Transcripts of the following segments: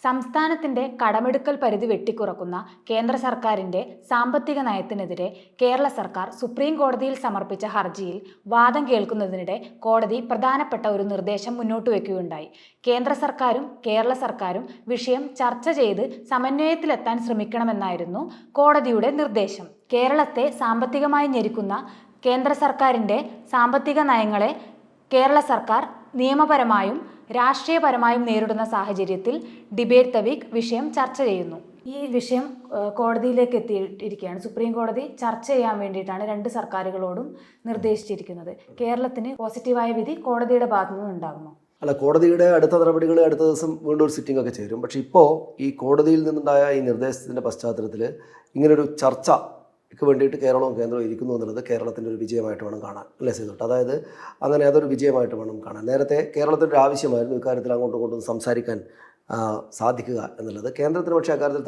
സംസ്ഥാനത്തിന്റെ കടമെടുക്കൽ പരിധി വെട്ടിക്കുറക്കുന്ന കേന്ദ്ര സർക്കാരിന്റെ സാമ്പത്തിക നയത്തിനെതിരെ കേരള സർക്കാർ സുപ്രീം കോടതിയിൽ സമർപ്പിച്ച ഹർജിയിൽ വാദം കേൾക്കുന്നതിനിടെ കോടതി പ്രധാനപ്പെട്ട ഒരു നിർദ്ദേശം മുന്നോട്ട് വയ്ക്കുകയുണ്ടായി. കേന്ദ്ര സർക്കാരും കേരള സർക്കാരും വിഷയം ചർച്ച ചെയ്ത് സമന്വയത്തിലെത്താൻ ശ്രമിക്കണമെന്നായിരുന്നു കോടതിയുടെ നിർദ്ദേശം. കേരളത്തെ സാമ്പത്തികമായി ഞെരുക്കുന്ന കേന്ദ്ര സർക്കാരിന്റെ സാമ്പത്തിക നയങ്ങളെ കേരള സർക്കാർ നിയമപരമായും രാഷ്ട്രീയപരമായും നേരിടുന്ന സാഹചര്യത്തിൽ ഡിബേറ്റ് ദ വീക്ക് വിഷയം ചർച്ച ചെയ്യുന്നു. ഈ വിഷയം കോടതിയിലേക്ക് എത്തിയിരിക്കുകയാണ്. സുപ്രീം കോടതി ചർച്ച ചെയ്യാൻ വേണ്ടിയിട്ടാണ് രണ്ട് സർക്കാരുകളോടും നിർദ്ദേശിച്ചിരിക്കുന്നത്. കേരളത്തിന് പോസിറ്റീവായ വിധി കോടതിയുടെ ഭാഗത്തു നിന്ന് ഉണ്ടാകുന്നു. അല്ല, കോടതിയുടെ അടുത്ത നടപടികൾ അടുത്ത ദിവസം വീണ്ടും ഒരു സിറ്റിംഗ് ഒക്കെ ചേരും. പക്ഷേ ഇപ്പോൾ ഈ കോടതിയിൽ നിന്നുണ്ടായ ഈ നിർദ്ദേശത്തിൻ്റെ പശ്ചാത്തലത്തിൽ ഇങ്ങനൊരു ചർച്ചയ്ക്ക് വേണ്ടിയിട്ട് കേരളവും കേന്ദ്രവും ഇരിക്കുന്നു എന്നുള്ളത് കേരളത്തിൻ്റെ ഒരു വിജയമായിട്ട് വേണം കാണാൻ, അല്ലേ സീതോട്ട്? അതായത് അങ്ങനെ അതൊരു വിജയമായിട്ട് വേണം കാണാൻ. നേരത്തെ കേരളത്തിൻ്റെ ഒരു ആവശ്യമായിരുന്നു ഇക്കാര്യത്തിൽ അങ്ങോട്ടും ഇങ്ങോട്ടും സംസാരിക്കാൻ സാധിക്കുക എന്നുള്ളത്. കേന്ദ്രത്തിന് പക്ഷേ അക്കാര്യത്തിൽ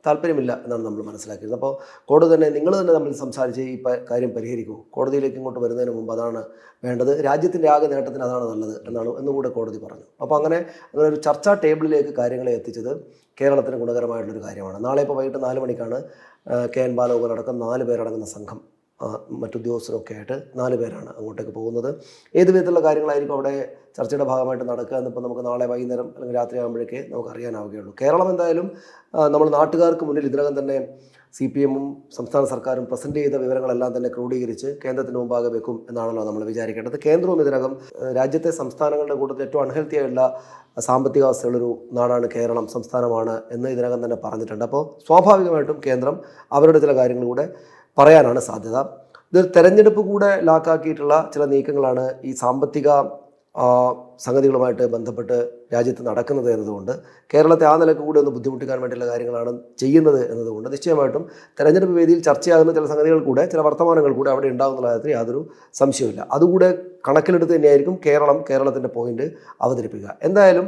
താല്പര്യമില്ല എന്നാണ് നമ്മൾ മനസ്സിലാക്കിയത്. അപ്പോൾ കോടതി തന്നെ നിങ്ങൾ തന്നെ തമ്മിൽ സംസാരിച്ച് ഈ കാര്യം പരിഹരിക്കൂ, കോടതിയിലേക്ക് ഇങ്ങോട്ട് വരുന്നതിന് മുമ്പ് അതാണ് വേണ്ടത്, രാജ്യത്തിൻ്റെ ആകെ നേട്ടത്തിന് അതാണ് നല്ലത് എന്നുകൂടെ കോടതി പറഞ്ഞു. അപ്പോൾ അങ്ങനെ ഒരു ചർച്ചാ ടേബിളിലേക്ക് കാര്യങ്ങളെ എത്തിച്ചത് കേരളത്തിന് ഗുണകരമായിട്ടുള്ളൊരു കാര്യമാണ്. നാളെ ഇപ്പോൾ വൈകിട്ട് 4 മണിക്കാണ് KN ബാലഗോപാൽ അടക്കം 4 പേരടങ്ങുന്ന സംഘം മറ്റുദ്യോഗസ്ഥരൊക്കെ ആയിട്ട് 4 പേരാണ് അങ്ങോട്ടേക്ക് പോകുന്നത്. ഏത് വിധത്തിലുള്ള കാര്യങ്ങളായിരിക്കും അവിടെ ചർച്ചയുടെ ഭാഗമായിട്ട് നടക്കുക എന്നിപ്പോൾ നമുക്ക് നാളെ വൈകുന്നേരം അല്ലെങ്കിൽ രാത്രി ആകുമ്പോഴേക്കേ നമുക്ക് അറിയാനാവുകയുള്ളൂ. കേരളം എന്തായാലും നമ്മൾ നാട്ടുകാർക്ക് മുന്നിൽ ഇതിനകം തന്നെ CPM-ഉം സംസ്ഥാന സർക്കാരും പ്രസൻറ്റ് ചെയ്ത വിവരങ്ങളെല്ലാം തന്നെ ക്രോഡീകരിച്ച് കേന്ദ്രത്തിന് മുമ്പാകെ വെക്കും എന്നാണല്ലോ നമ്മൾ വിചാരിക്കേണ്ടത്. കേന്ദ്രവും ഇതിനകം രാജ്യത്തെ സംസ്ഥാനങ്ങളുടെ കൂട്ടത്തിൽ ഏറ്റവും അൺഹെൽത്തി ആയിട്ടുള്ള സാമ്പത്തികാവസ്ഥയുള്ളൊരു നാടാണ് കേരളം, സംസ്ഥാനമാണ് എന്ന് ഇതിനകം തന്നെ പറഞ്ഞിട്ടുണ്ട്. അപ്പോൾ സ്വാഭാവികമായിട്ടും കേന്ദ്രം അവരുടെ ചില കാര്യങ്ങൾ കൂടെ പറയാനാണ് സാധ്യത. ഇത് തെരഞ്ഞെടുപ്പ് കൂടെ ലാക്കാക്കിയിട്ടുള്ള ചില നീക്കങ്ങളാണ് ഈ സാമ്പത്തിക സംഗതികളുമായിട്ട് ബന്ധപ്പെട്ട് രാജ്യത്ത് നടക്കുന്നത് എന്നതുകൊണ്ട്, കേരളത്തെ ആ നിലക്ക് കൂടെ ഒന്ന് ബുദ്ധിമുട്ടിക്കാൻ വേണ്ടിയുള്ള കാര്യങ്ങളാണ് ചെയ്യുന്നത് എന്നതുകൊണ്ട് നിശ്ചയമായിട്ടും തെരഞ്ഞെടുപ്പ് വേദിയിൽ ചർച്ചയാകുന്ന ചില സംഗതികൾ കൂടെ, ചില വർത്തമാനങ്ങൾ കൂടെ അവിടെ ഉണ്ടാകുന്നുള്ള കാര്യത്തിൽ യാതൊരു സംശയമില്ല. അതുകൂടെ കണക്കിലെടുത്ത് തന്നെയായിരിക്കും കേരളത്തിൻ്റെ പോയിന്റ് അവതരിപ്പിക്കുക. എന്തായാലും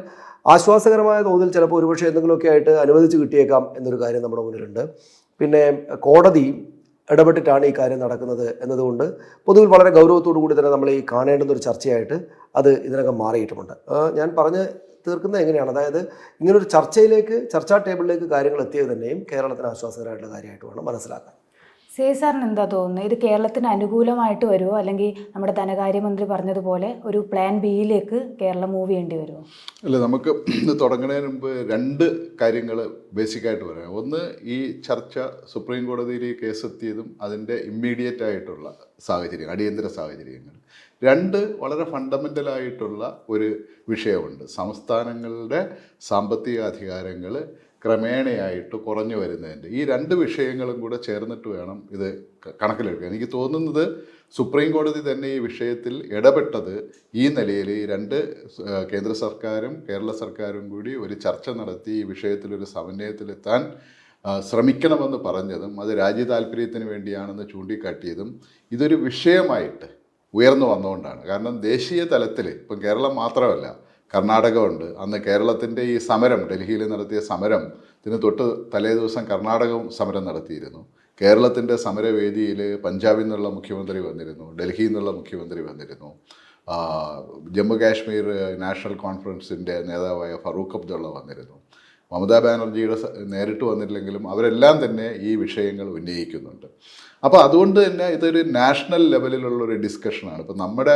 ആശ്വാസകരമായ തോതിൽ ചിലപ്പോൾ ഒരുപക്ഷെ എന്തെങ്കിലുമൊക്കെ ആയിട്ട് അനുവദിച്ച് കിട്ടിയേക്കാം എന്നൊരു കാര്യം നമ്മുടെ മുന്നിലുണ്ട്. പിന്നെ കോടതി ഇടപെട്ടിട്ടാണ് ഈ കാര്യം നടക്കുന്നത് എന്നതുകൊണ്ട് പൊതുവിൽ വളരെ ഗൗരവത്തോടു കൂടി തന്നെ നമ്മൾ ഈ കാണേണ്ടുന്ന ഒരു ചർച്ചയായിട്ട് അത് ഇതിനകം മാറിയിട്ടുമുണ്ട്. ഞാൻ പറഞ്ഞ് തീർക്കുന്നത് എങ്ങനെയാണ്, അതായത് ഇങ്ങനൊരു ചർച്ചാ ടേബിളിലേക്ക് കാര്യങ്ങൾ എത്തിയത് തന്നെയും കേരളത്തിന് ആശ്വാസകരമായിട്ടുള്ള കാര്യമായിട്ട് വേണം മനസ്സിലാക്കാൻ. സാറിന് എന്താ തോന്നുന്നത്, ഇത് കേരളത്തിന് അനുകൂലമായിട്ട് വരുമോ, അല്ലെങ്കിൽ നമ്മുടെ ധനകാര്യമന്ത്രി പറഞ്ഞതുപോലെ ഒരു പ്ലാൻ ബിയിലേക്ക് കേരളം മൂവ് ചെയ്യേണ്ടി വരുമോ? അല്ല, നമുക്ക് ഇത് തുടങ്ങുന്നതിന് മുമ്പ് 2 കാര്യങ്ങൾ ബേസിക്കായിട്ട് പറയാം. ഒന്ന്, ഈ ചർച്ച സുപ്രീം കോടതിയിൽ ഈ കേസ് എത്തിയതും അതിൻ്റെ ഇമ്മീഡിയറ്റ് ആയിട്ടുള്ള സാഹചര്യം, അടിയന്തര സാഹചര്യങ്ങൾ. 2, വളരെ ഫണ്ടമെൻ്റലായിട്ടുള്ള ഒരു വിഷയമുണ്ട്. സംസ്ഥാനങ്ങളുടെ സാമ്പത്തിക അധികാരങ്ങൾ ക്രമേണയായിട്ട് കുറഞ്ഞു വരുന്നതിൻ്റെ ഈ 2 വിഷയങ്ങളും കൂടെ ചേർന്നിട്ട് വേണം ഇത് കണക്കിലെടുക്കാൻ. എനിക്ക് തോന്നുന്നത് സുപ്രീം കോടതി തന്നെ ഈ വിഷയത്തിൽ ഇടപെട്ടത് ഈ നിലയിൽ ഈ 2 കേന്ദ്ര സർക്കാരും കേരള സർക്കാരും കൂടി ഒരു ചർച്ച നടത്തി ഈ വിഷയത്തിലൊരു സമന്വയത്തിലെത്താൻ ശ്രമിക്കണമെന്ന് പറഞ്ഞതും അത് രാജ്യ താല്പര്യത്തിന് വേണ്ടിയാണെന്ന് ചൂണ്ടിക്കാട്ടിയതും ഇതൊരു വിഷയമായിട്ട് ഉയർന്നു വന്നുകൊണ്ടാണ്. കാരണം ദേശീയ തലത്തിൽ ഇപ്പം കേരളം മാത്രമല്ല, കർണാടകമുണ്ട്. അന്ന് കേരളത്തിൻ്റെ ഈ സമരം, ഡൽഹിയിൽ നടത്തിയ സമരത്തിന് തൊട്ട് തലേ ദിവസം കർണാടകവും സമരം നടത്തിയിരുന്നു. കേരളത്തിൻ്റെ സമരവേദിയിൽ പഞ്ചാബിൽ നിന്നുള്ള മുഖ്യമന്ത്രി വന്നിരുന്നു, ഡൽഹിയിൽ നിന്നുള്ള മുഖ്യമന്ത്രി വന്നിരുന്നു, ജമ്മു കാശ്മീർ നാഷണൽ കോൺഫറൻസിൻ്റെ നേതാവായ ഫറൂഖ് അബ്ദുള്ള വന്നിരുന്നു. മമതാ ബാനർജിയുടെ നേരിട്ട് വന്നിട്ടില്ലെങ്കിലും അവരെല്ലാം തന്നെ ഈ വിഷയങ്ങൾ ഉന്നയിക്കുന്നുണ്ട്. അപ്പോൾ അതുകൊണ്ട് തന്നെ ഇതൊരു നാഷണൽ ലെവലിലുള്ളൊരു ഡിസ്കഷനാണ്. ഇപ്പം നമ്മുടെ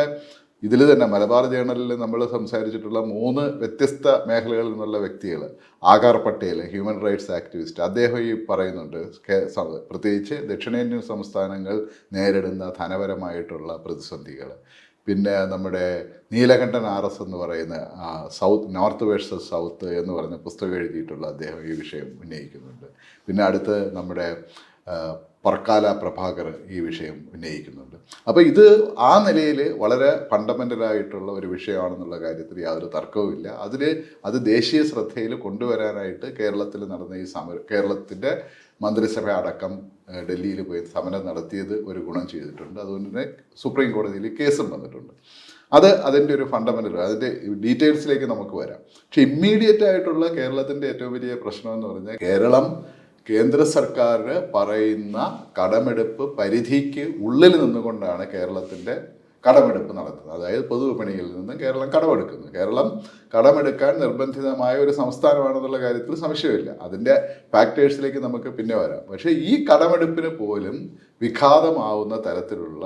ഇതിൽ തന്നെ മലബാർ ജേണലിൽ നമ്മൾ സംസാരിച്ചിട്ടുള്ള 3 വ്യത്യസ്ത മേഖലകളിൽ നിന്നുള്ള വ്യക്തികൾ, ആകാർ പട്ടേൽ, ഹ്യൂമൻ റൈറ്റ്സ് ആക്ടിവിസ്റ്റ്, അദ്ദേഹം ഈ പറയുന്നുണ്ട് പ്രത്യേകിച്ച് ദക്ഷിണേന്ത്യൻ സംസ്ഥാനങ്ങൾ നേരിടുന്ന ധനപരമായിട്ടുള്ള പ്രതിസന്ധികൾ. പിന്നെ നമ്മുടെ നീലകണ്ഠൻ RS എന്ന് പറയുന്ന നോർത്ത് വേഴ്സസ് സൗത്ത് എന്ന് പറഞ്ഞ പുസ്തകം എഴുതിയിട്ടുള്ള അദ്ദേഹം ഈ വിഷയം ഉന്നയിക്കുന്നുണ്ട്. പിന്നെ അടുത്ത് നമ്മുടെ പർക്കാല പ്രഭാകർ ഈ വിഷയം ഉന്നയിക്കുന്നുണ്ട്. അപ്പോൾ ഇത് ആ നിലയിൽ വളരെ ഫണ്ടമെൻ്റലായിട്ടുള്ള ഒരു വിഷയമാണെന്നുള്ള കാര്യത്തിൽ യാതൊരു തർക്കവുമില്ല. അത് ദേശീയ ശ്രദ്ധയിൽ കൊണ്ടുവരാനായിട്ട് കേരളത്തിൽ നടന്ന ഈ കേരളത്തിൻ്റെ മന്ത്രിസഭ അടക്കം ഡൽഹിയിൽ പോയി സമരം നടത്തിയത് ഒരു ഗുണം ചെയ്തിട്ടുണ്ട്. അതുകൊണ്ട് തന്നെ സുപ്രീം കോടതിയിൽ കേസും വന്നിട്ടുണ്ട്. അതിൻ്റെ ഒരു ഫണ്ടമെൻ്റൽ, അതിൻ്റെ ഡീറ്റെയിൽസിലേക്ക് നമുക്ക് വരാം. പക്ഷെ ഇമ്മീഡിയറ്റ് ആയിട്ടുള്ള കേരളത്തിൻ്റെ ഏറ്റവും വലിയ പ്രശ്നമെന്ന് പറഞ്ഞാൽ കേരളം കേന്ദ്ര സർക്കാർ പറയുന്ന കടമെടുപ്പ് പരിധിക്ക് ഉള്ളിൽ നിന്നുകൊണ്ടാണ് കേരളത്തിൻ്റെ കടമെടുപ്പ് നടത്തുന്നത്. അതായത് പൊതുവിപണിയിൽ നിന്ന് കേരളം കടമെടുക്കുന്നു. കേരളം കടമെടുക്കാൻ നിർബന്ധിതമായ ഒരു സംസ്ഥാനമാണെന്നുള്ള കാര്യത്തിൽ സംശയമില്ല. അതിൻ്റെ ഫാക്ടേഴ്സിലേക്ക് നമുക്ക് പിന്നെ വരാം. പക്ഷേ ഈ കടമെടുപ്പിന് പോലും വിഘാതമാവുന്ന തരത്തിലുള്ള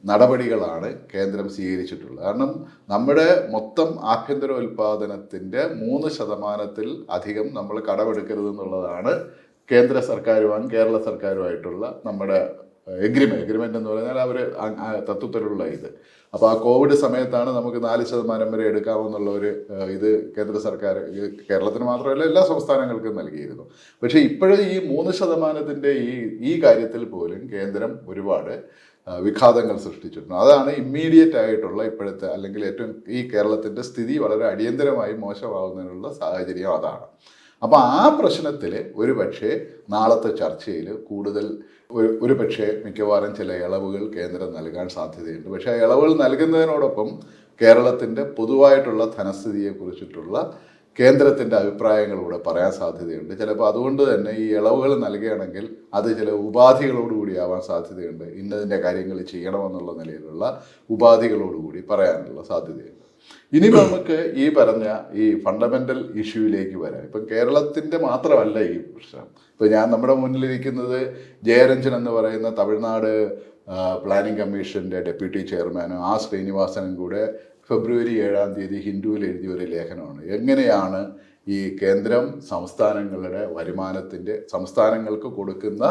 നടപടികളാണ് കേന്ദ്രം സ്വീകരിച്ചിട്ടുള്ളത്. കാരണം നമ്മുടെ മൊത്തം ആഭ്യന്തര ഉൽപ്പാദനത്തിൻ്റെ 3% അധികം നമ്മൾ കടമെടുക്കരുതെന്നുള്ളതാണ് കേന്ദ്ര സർക്കാരുമായും കേരള സർക്കാരുമായിട്ടുള്ള നമ്മുടെ എഗ്രിമെൻ്റ് എന്ന് പറഞ്ഞാൽ അവർ തത്വത്തിലുള്ള ഇത്. അപ്പോൾ ആ കോവിഡ് സമയത്താണ് നമുക്ക് 4% വരെ എടുക്കാമെന്നുള്ള ഒരു ഇത് കേന്ദ്ര സർക്കാർ കേരളത്തിന് മാത്രമല്ല എല്ലാ സംസ്ഥാനങ്ങൾക്കും നൽകിയിരുന്നു. പക്ഷേ ഇപ്പോഴും ഈ 3%-ൻ്റെ ഈ കാര്യത്തിൽ പോലും കേന്ദ്രം ഒരുപാട് വിഘാതങ്ങൾ സൃഷ്ടിച്ചിട്ടുണ്ട്. അതാണ് ഇമ്മീഡിയറ്റ് ആയിട്ടുള്ള ഇപ്പോഴത്തെ അല്ലെങ്കിൽ ഏറ്റവും ഈ കേരളത്തിൻ്റെ സ്ഥിതി വളരെ അടിയന്തരമായി മോശമാകുന്നതിനുള്ള സാഹചര്യം അതാണ്. അപ്പോൾ ആ പ്രശ്നത്തിൽ ഒരു പക്ഷേ നാളത്തെ ചർച്ചയിൽ കൂടുതൽ ഒരു പക്ഷേ മിക്കവാറും ചില ഇളവുകൾ കേന്ദ്രം നൽകാൻ സാധ്യതയുണ്ട്. പക്ഷേ ആ ഇളവുകൾ നൽകുന്നതിനോടൊപ്പം കേരളത്തിൻ്റെ പൊതുവായിട്ടുള്ള ധനസ്ഥിതിയെക്കുറിച്ചിട്ടുള്ള കേന്ദ്രത്തിൻ്റെ അഭിപ്രായങ്ങളൂടെ പറയാൻ സാധ്യതയുണ്ട്. ചിലപ്പോൾ അതുകൊണ്ട് തന്നെ ഈ ഇളവുകൾ നൽകുകയാണെങ്കിൽ അത് ചില ഉപാധികളോടുകൂടി ആവാൻ സാധ്യതയുണ്ട്. ഇന്നതിൻ്റെ കാര്യങ്ങൾ ചെയ്യണമെന്നുള്ള നിലയിലുള്ള ഉപാധികളോടുകൂടി പറയാനുള്ള സാധ്യതയുണ്ട്. ഇനി നമുക്ക് ഈ പറഞ്ഞ ഈ ഫണ്ടമെൻ്റൽ ഇഷ്യൂവിലേക്ക് വരാം. ഇപ്പം കേരളത്തിൻ്റെ മാത്രമല്ല ഈ പ്രശ്നം. ഇപ്പം നമ്മുടെ മുന്നിലിരിക്കുന്നത് ജയരഞ്ജൻ എന്ന് പറയുന്ന തമിഴ്നാട് പ്ലാനിംഗ് കമ്മീഷൻ്റെ ഡെപ്യൂട്ടി ചെയർമാനും ശ്രീനിവാസനും കൂടെ ഫെബ്രുവരി 7-ാം തീയതി ഹിന്ദുവിൽ എഴുതിയ ഒരു ലേഖനമാണ്. എങ്ങനെയാണ് ഈ കേന്ദ്രം സംസ്ഥാനങ്ങളുടെ വരുമാനത്തിൻ്റെ സംസ്ഥാനങ്ങൾക്ക് കൊടുക്കുന്ന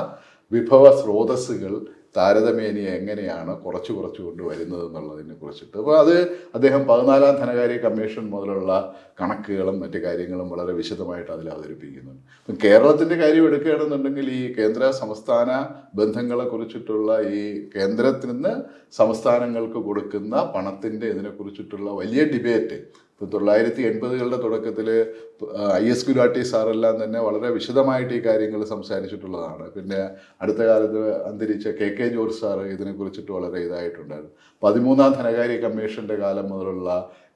വിഭവ സ്രോതസ്സുകൾ താരതമ്യേന എങ്ങനെയാണ് കുറച്ച് കൊണ്ടുവരുന്നത് എന്നുള്ളതിനെ കുറിച്ചിട്ട്. അപ്പോൾ അത് അദ്ദേഹം 14-ാം ധനകാര്യ കമ്മീഷൻ മുതലുള്ള കണക്കുകളും മറ്റു കാര്യങ്ങളും വളരെ വിശദമായിട്ട് അതിൽ അവതരിപ്പിക്കുന്നുണ്ട്. അപ്പം കേരളത്തിൻ്റെ കാര്യം എടുക്കുകയാണെന്നുണ്ടെങ്കിൽ ഈ കേന്ദ്ര സംസ്ഥാന ബന്ധങ്ങളെ കുറിച്ചിട്ടുള്ള ഈ കേന്ദ്രത്തിൽ നിന്ന് സംസ്ഥാനങ്ങൾക്ക് കൊടുക്കുന്ന പണത്തിൻ്റെ ഇതിനെക്കുറിച്ചിട്ടുള്ള വലിയ ഡിബേറ്റ് ഇപ്പോൾ 1980-കളുടെ തുടക്കത്തിൽ IS ഗുലാട്ടി സാറെല്ലാം തന്നെ വളരെ വിശദമായിട്ട് ഈ കാര്യങ്ങൾ സംസാരിച്ചിട്ടുള്ളതാണ്. പിന്നെ അടുത്ത കാലത്ത് അന്തരിച്ച KK ജോർജ് സാറ് ഇതിനെക്കുറിച്ചിട്ട് വളരെ ഇതായിട്ടുണ്ടായിരുന്നു. 13-ാം ധനകാര്യ കമ്മീഷൻ്റെ കാലം മുതലുള്ള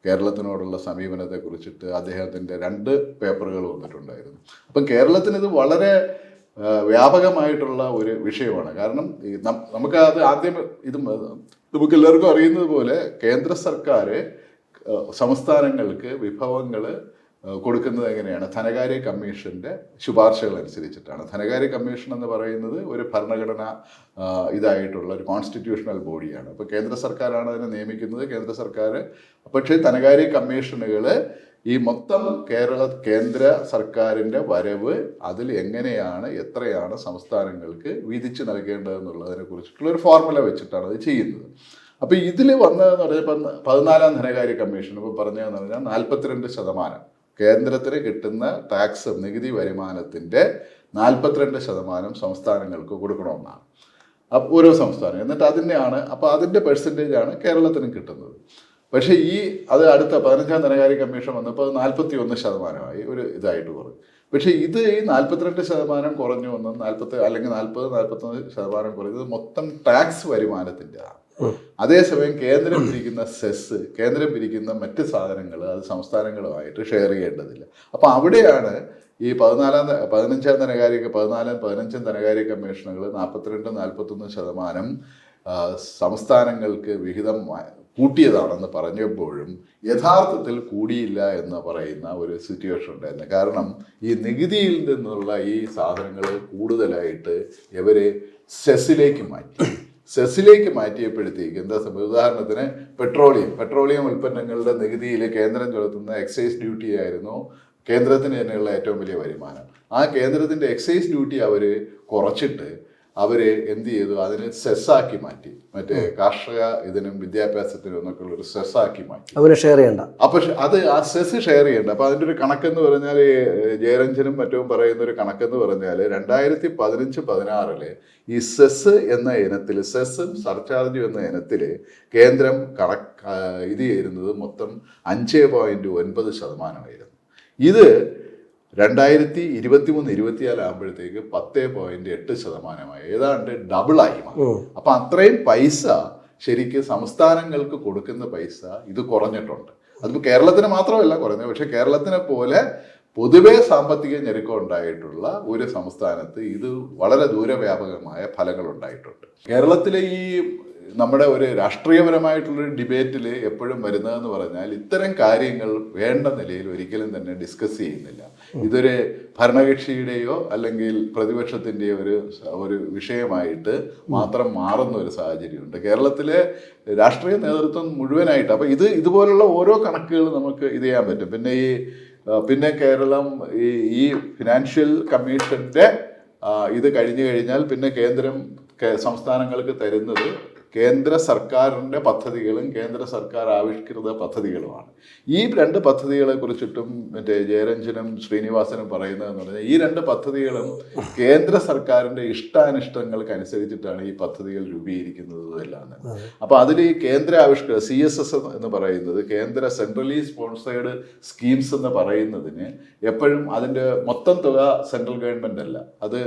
കേരളത്തിനോടുള്ള സമീപനത്തെക്കുറിച്ചിട്ട് അദ്ദേഹത്തിൻ്റെ 2 പേപ്പറുകൾ വന്നിട്ടുണ്ടായിരുന്നു. അപ്പം കേരളത്തിന് ഇത് വളരെ വ്യാപകമായിട്ടുള്ള ഒരു വിഷയമാണ്. കാരണം നമുക്ക് അത് ആദ്യം നമുക്ക് എല്ലാവർക്കും അറിയുന്നത് പോലെ കേന്ദ്ര സർക്കാർ സംസ്ഥാനങ്ങൾക്ക് വിഭവങ്ങൾ കൊടുക്കുന്നത് എങ്ങനെയാണ്? ധനകാര്യ കമ്മീഷൻ്റെ ശുപാർശകൾ അനുസരിച്ചിട്ടാണ്. ധനകാര്യ കമ്മീഷൻ എന്ന് പറയുന്നത് ഒരു ഭരണഘടന ഇതായിട്ടുള്ള ഒരു കോൺസ്റ്റിറ്റ്യൂഷണൽ ബോഡിയാണ്. അപ്പോൾ കേന്ദ്ര സർക്കാരാണ് അതിനെ നിയമിക്കുന്നത്. കേന്ദ്ര സർക്കാർ പക്ഷേ ധനകാര്യ കമ്മീഷനുകൾ ഈ മൊത്തം കേന്ദ്ര സർക്കാരിൻ്റെ വരവ് അതിൽ എങ്ങനെയാണ് എത്രയാണ് സംസ്ഥാനങ്ങൾക്ക് വീതിച്ച് നൽകേണ്ടതെന്നുള്ളതിനെ കുറിച്ചിട്ടുള്ള ഒരു ഫോർമുല വെച്ചിട്ടാണ് അത് ചെയ്യുന്നത്. അപ്പോൾ ഇതിൽ വന്നതെന്ന് പറഞ്ഞാൽ 14-ാം ധനകാര്യ കമ്മീഷൻ ഇപ്പോൾ പറഞ്ഞതെന്ന് പറഞ്ഞാൽ 42% കേന്ദ്രത്തിന് കിട്ടുന്ന ടാക്സ് നികുതി വരുമാനത്തിൻ്റെ 42% സംസ്ഥാനങ്ങൾക്ക് കൊടുക്കണമെന്നാണ് ഓരോ സംസ്ഥാനം. എന്നിട്ട് അതിനെയാണ് അപ്പോൾ അതിൻ്റെ പെർസെൻറ്റേജാണ് കേരളത്തിന് കിട്ടുന്നത്. പക്ഷേ അത് അടുത്ത 15-ാം ധനകാര്യ കമ്മീഷൻ വന്നപ്പോൾ 41% ഒരു ഇതായിട്ട് കുറഞ്ഞു. പക്ഷേ ഇത് ഈ 42% കുറഞ്ഞു വന്നത് 40-41% കുറഞ്ഞത് മൊത്തം ടാക്സ് വരുമാനത്തിൻ്റെതാണ്. അതേസമയം കേന്ദ്രം പിരിക്കുന്ന സെസ്, കേന്ദ്രം പിരിക്കുന്ന മറ്റ് സാധനങ്ങൾ അത് സംസ്ഥാനങ്ങളുമായിട്ട് ഷെയർ ചെയ്യേണ്ടതില്ല. അപ്പോൾ അവിടെയാണ് ഈ 15-ാം ധനകാര്യ കമ്മീഷനുകൾ 42-41% സംസ്ഥാനങ്ങൾക്ക് വിഹിതം കൂട്ടിയതാണെന്ന് പറഞ്ഞപ്പോഴും യഥാർത്ഥത്തിൽ കൂടിയില്ല എന്ന് പറയുന്ന ഒരു സിറ്റുവേഷൻ ഉണ്ടായിരുന്നു. കാരണം ഈ നികുതിയിൽ നിന്നുള്ള ഈ സാധനങ്ങൾ കൂടുതലായിട്ട് ഇവർ സെസ്സിലേക്ക് മാറ്റിയപ്പോഴത്തേക്ക് എന്താ സംഭവം? ഉദാഹരണത്തിന് പെട്രോളിയം ഉൽപ്പന്നങ്ങളുടെ നികുതിയിൽ കേന്ദ്രം ചുമത്തുന്ന എക്സൈസ് ഡ്യൂട്ടി ആയിരുന്നു കേന്ദ്രത്തിന് തന്നെയുള്ള ഏറ്റവും വലിയ വരുമാനം. ആ കേന്ദ്രത്തിൻ്റെ എക്സൈസ് ഡ്യൂട്ടി അവർ കുറച്ചിട്ട് എന്ത് ചെയ്തു? അതിന് സെസ്സാക്കി മാറ്റി. മറ്റേ കാർഷിക ഇതിനും വിദ്യാഭ്യാസത്തിനും എന്നൊക്കെ ഉള്ളൊരു സെസ്സാക്കി മാറ്റി. അവരെ ഷെയർ ചെയ്യണ്ട. അപ്പോൾ അത് ആ സെസ് ഷെയർ ചെയ്യണ്ട. അപ്പോൾ അതിൻ്റെ ഒരു കണക്കെന്ന് പറഞ്ഞാൽ ജയരഞ്ജനും മറ്റും പറയുന്ന ഒരു കണക്കെന്ന് പറഞ്ഞാൽ 2015-16 ഈ സെസ് എന്ന ഇനത്തിൽ, സെസ്സും സർചാർജും എന്ന ഇനത്തിൽ കേന്ദ്രം ഇത് ചെയ്യുന്നത് മൊത്തം 5.9% ഇത് 2023-24 ആകുമ്പോഴത്തേക്ക് 10.8% ഏതാണ്ട് ഡബിളായി മാറും. അപ്പം അത്രയും പൈസ ശരിക്കും സംസ്ഥാനങ്ങൾക്ക് കൊടുക്കുന്ന പൈസ ഇത് കുറഞ്ഞിട്ടുണ്ട്. അതിപ്പോൾ കേരളത്തിന് മാത്രമല്ല കുറഞ്ഞത്, പക്ഷെ കേരളത്തിനെ പോലെ പൊതുവെ സാമ്പത്തിക ഞെരുക്കം ഉണ്ടായിട്ടുള്ള ഒരു സംസ്ഥാനത്ത് ഇത് വളരെ ദൂരവ്യാപകമായ ഫലങ്ങൾ ഉണ്ടായിട്ടുണ്ട്. കേരളത്തിലെ ഈ നമ്മുടെ ഒരു രാഷ്ട്രീയപരമായിട്ടുള്ളൊരു ഡിബേറ്റിൽ എപ്പോഴും വരുന്നതെന്ന് പറഞ്ഞാൽ ഇത്തരം കാര്യങ്ങൾ വേണ്ട നിലയിൽ ഒരിക്കലും തന്നെ ഡിസ്കസ് ചെയ്യുന്നില്ല. ഇതൊരു ഭരണകക്ഷിയുടെയോ അല്ലെങ്കിൽ പ്രതിപക്ഷത്തിൻ്റെയോ ഒരു വിഷയമായിട്ട് മാത്രം മാറുന്ന ഒരു സാഹചര്യമുണ്ട് കേരളത്തിലെ രാഷ്ട്രീയ നേതൃത്വം മുഴുവനായിട്ട്. അപ്പോൾ ഇതുപോലുള്ള ഓരോ കണക്കുകൾ നമുക്ക് ഇത് ചെയ്യാൻ പറ്റും. പിന്നെ കേരളം ഈ ഫിനാൻഷ്യൽ കമ്മീഷന്റെ ഇത് കഴിഞ്ഞു കഴിഞ്ഞാൽ പിന്നെ കേന്ദ്രം സംസ്ഥാനങ്ങൾക്ക് തരുന്നത് കേന്ദ്ര സർക്കാരിൻ്റെ പദ്ധതികളും കേന്ദ്ര സർക്കാർ ആവിഷ്കൃത പദ്ധതികളുമാണ്. ഈ രണ്ട് പദ്ധതികളെ കുറിച്ചിട്ടും മറ്റേ ജയരഞ്ജനും ശ്രീനിവാസനും പറയുന്നതെന്ന് പറഞ്ഞാൽ ഈ രണ്ട് പദ്ധതികളും കേന്ദ്ര സർക്കാരിൻ്റെ ഇഷ്ടാനിഷ്ടങ്ങൾക്ക് അനുസരിച്ചിട്ടാണ് ഈ പദ്ധതികൾ രൂപീകരിക്കുന്നതും എല്ലാം. അപ്പോൾ അതിൽ ഈ കേന്ദ്ര ആവിഷ്കൃത CSS എന്ന് പറയുന്നത് കേന്ദ്ര സെൻട്രലി സ്പോൺസേഡ് സ്കീംസ് എന്ന് പറയുന്നതിന് എപ്പോഴും അതിൻ്റെ മൊത്തം തുക സെൻട്രൽ ഗവൺമെൻറ് അല്ല, അത്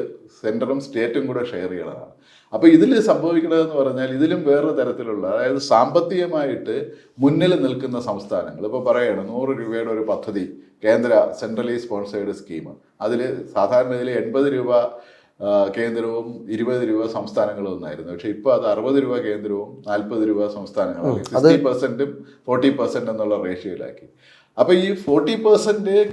സെൻട്രലും സ്റ്റേറ്റും കൂടെ ഷെയർ ചെയ്യണതാണ്. അപ്പോൾ ഇതിൽ സംഭവിക്കണതെന്ന് പറഞ്ഞാൽ ഇതിലും വേറെ തരത്തിലുള്ള, അതായത് സാമ്പത്തികമായിട്ട് മുന്നിൽ നിൽക്കുന്ന സംസ്ഥാനങ്ങൾ ഇപ്പോൾ പറയാണ് 100 രൂപയുടെ ഒരു പദ്ധതി കേന്ദ്ര സെൻട്രലി സ്പോൺസേഡ് സ്കീം, അതിൽ സാധാരണ ഇതിൽ 80 രൂപ കേന്ദ്രവും 20 രൂപ സംസ്ഥാനങ്ങളും ഒന്നായിരുന്നു. പക്ഷെ ഇപ്പോൾ അത് 60 രൂപ കേന്ദ്രവും 40 രൂപ സംസ്ഥാനങ്ങളും 60%ഉം 40% എന്നുള്ള റേഷ്യോയിലാക്കി. അപ്പോൾ ഈ 40%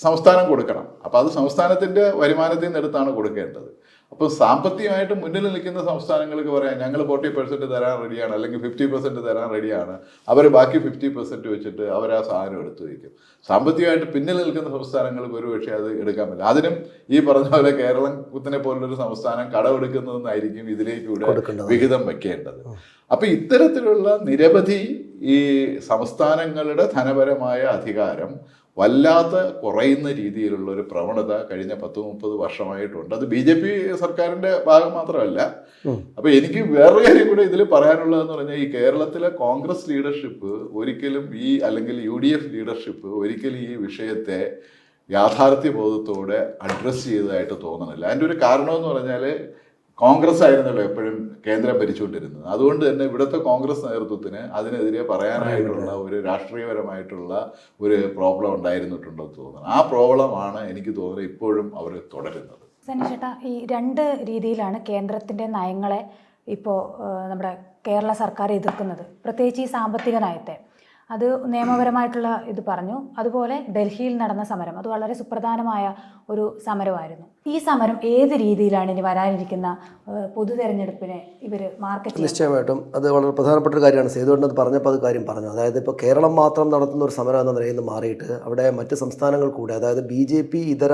സംസ്ഥാനം കൊടുക്കണം. അപ്പോൾ അത് സംസ്ഥാനത്തിൻ്റെ വരുമാനത്തിൽ നിന്നെടുത്താണ് കൊടുക്കേണ്ടത്. അപ്പോൾ സാമ്പത്തികമായിട്ട് മുന്നിൽ നിൽക്കുന്ന സംസ്ഥാനങ്ങൾക്ക് പറയാം ഞങ്ങൾ 40% തരാൻ റെഡിയാണ്, അല്ലെങ്കിൽ 50% തരാൻ റെഡിയാണ്. അവർ ബാക്കി 50% വെച്ചിട്ട് അവർ ആ സാധനം എടുത്തു വയ്ക്കും. സാമ്പത്തികമായിട്ട് പിന്നിൽ നിൽക്കുന്ന സംസ്ഥാനങ്ങൾക്ക് ഒരു പക്ഷേ അത് എടുക്കാൻ പറ്റില്ല. അതിനും ഈ പറഞ്ഞ പോലെ കേരളം കുത്തിനെ പോലുള്ളൊരു സംസ്ഥാനം കടമെടുക്കുന്നതെന്നായിരിക്കും ഇതിലേക്കൂടെ വിഹിതം വയ്ക്കേണ്ടത്. അപ്പം ഇത്തരത്തിലുള്ള നിരവധി ഈ സംസ്ഥാനങ്ങളുടെ ധനപരമായ അധികാരം വല്ലാതെ കുറയുന്ന രീതിയിലുള്ള ഒരു പ്രവണത കഴിഞ്ഞ 10-30 വർഷമായിട്ടുണ്ട്. അത് BJP സർക്കാരിൻ്റെ ഭാഗം മാത്രമല്ല. അപ്പോൾ എനിക്ക് വേറൊരു കാര്യം കൂടെ ഇതിൽ പറയാനുള്ളതെന്ന് പറഞ്ഞാൽ ഈ കേരളത്തിലെ കോൺഗ്രസ് ലീഡർഷിപ്പ് ഒരിക്കലും അല്ലെങ്കിൽ UDF ലീഡർഷിപ്പ് ഒരിക്കലും ഈ വിഷയത്തെ യാഥാർത്ഥ്യബോധത്തോടെ അഡ്രസ്സ് ചെയ്തതായിട്ട് തോന്നണില്ല. അതിൻ്റെ ഒരു കാരണമെന്ന് പറഞ്ഞാൽ കോൺഗ്രസ് ആയിരുന്നല്ലോ എപ്പോഴും കേന്ദ്രം ഭരിച്ചുകൊണ്ടിരുന്നത്. അതുകൊണ്ട് തന്നെ ഇവിടുത്തെ കോൺഗ്രസ് നേതൃത്വത്തിന് അതിനെതിരെ പറയാനായിട്ടുള്ള ഒരു രാഷ്ട്രീയപരമായിട്ടുള്ള ഒരു പ്രോബ്ലം ഉണ്ടായിരുന്നിട്ടുണ്ടെന്ന് തോന്നുന്നു. ആ പ്രോബ്ലമാണ് എനിക്ക് തോന്നുന്നത് ഇപ്പോഴും അവർ തുടരുന്നത്. സനീഷേട്ടാ, ഈ രണ്ട് രീതിയിലാണ് കേന്ദ്രത്തിൻ്റെ നയങ്ങളെ ഇപ്പോൾ നമ്മുടെ കേരള സർക്കാർ എതിർക്കുന്നത്. പ്രത്യേകിച്ച് ഈ സാമ്പത്തിക നയത്തെ, അത് നിയമപരമായിട്ടുള്ള ഇത് പറഞ്ഞു. അതുപോലെ ഡൽഹിയിൽ നടന്ന സമരം, അത് വളരെ സുപ്രധാനമായ ഒരു സമരമായിരുന്നു. ഈ സമരം ഏത് രീതിയിലാണ് ഇനി വരാനിരിക്കുന്ന പൊതു തെരഞ്ഞെടുപ്പിനെ ഇവർ മാർക്കറ്റ്? നിശ്ചയമായിട്ടും അത് വളരെ പ്രധാനപ്പെട്ട ഒരു കാര്യമാണ്. സേതുവേട്ടൻ അത് പറഞ്ഞപ്പോൾ അത് കാര്യം പറഞ്ഞു. അതായത് ഇപ്പോൾ കേരളം മാത്രം നടത്തുന്ന ഒരു സമരം എന്ന നിലയിൽ നിന്ന് മാറിയിട്ട് അവിടെ മറ്റ് സംസ്ഥാനങ്ങൾ കൂടെ, അതായത് BJP ഇതര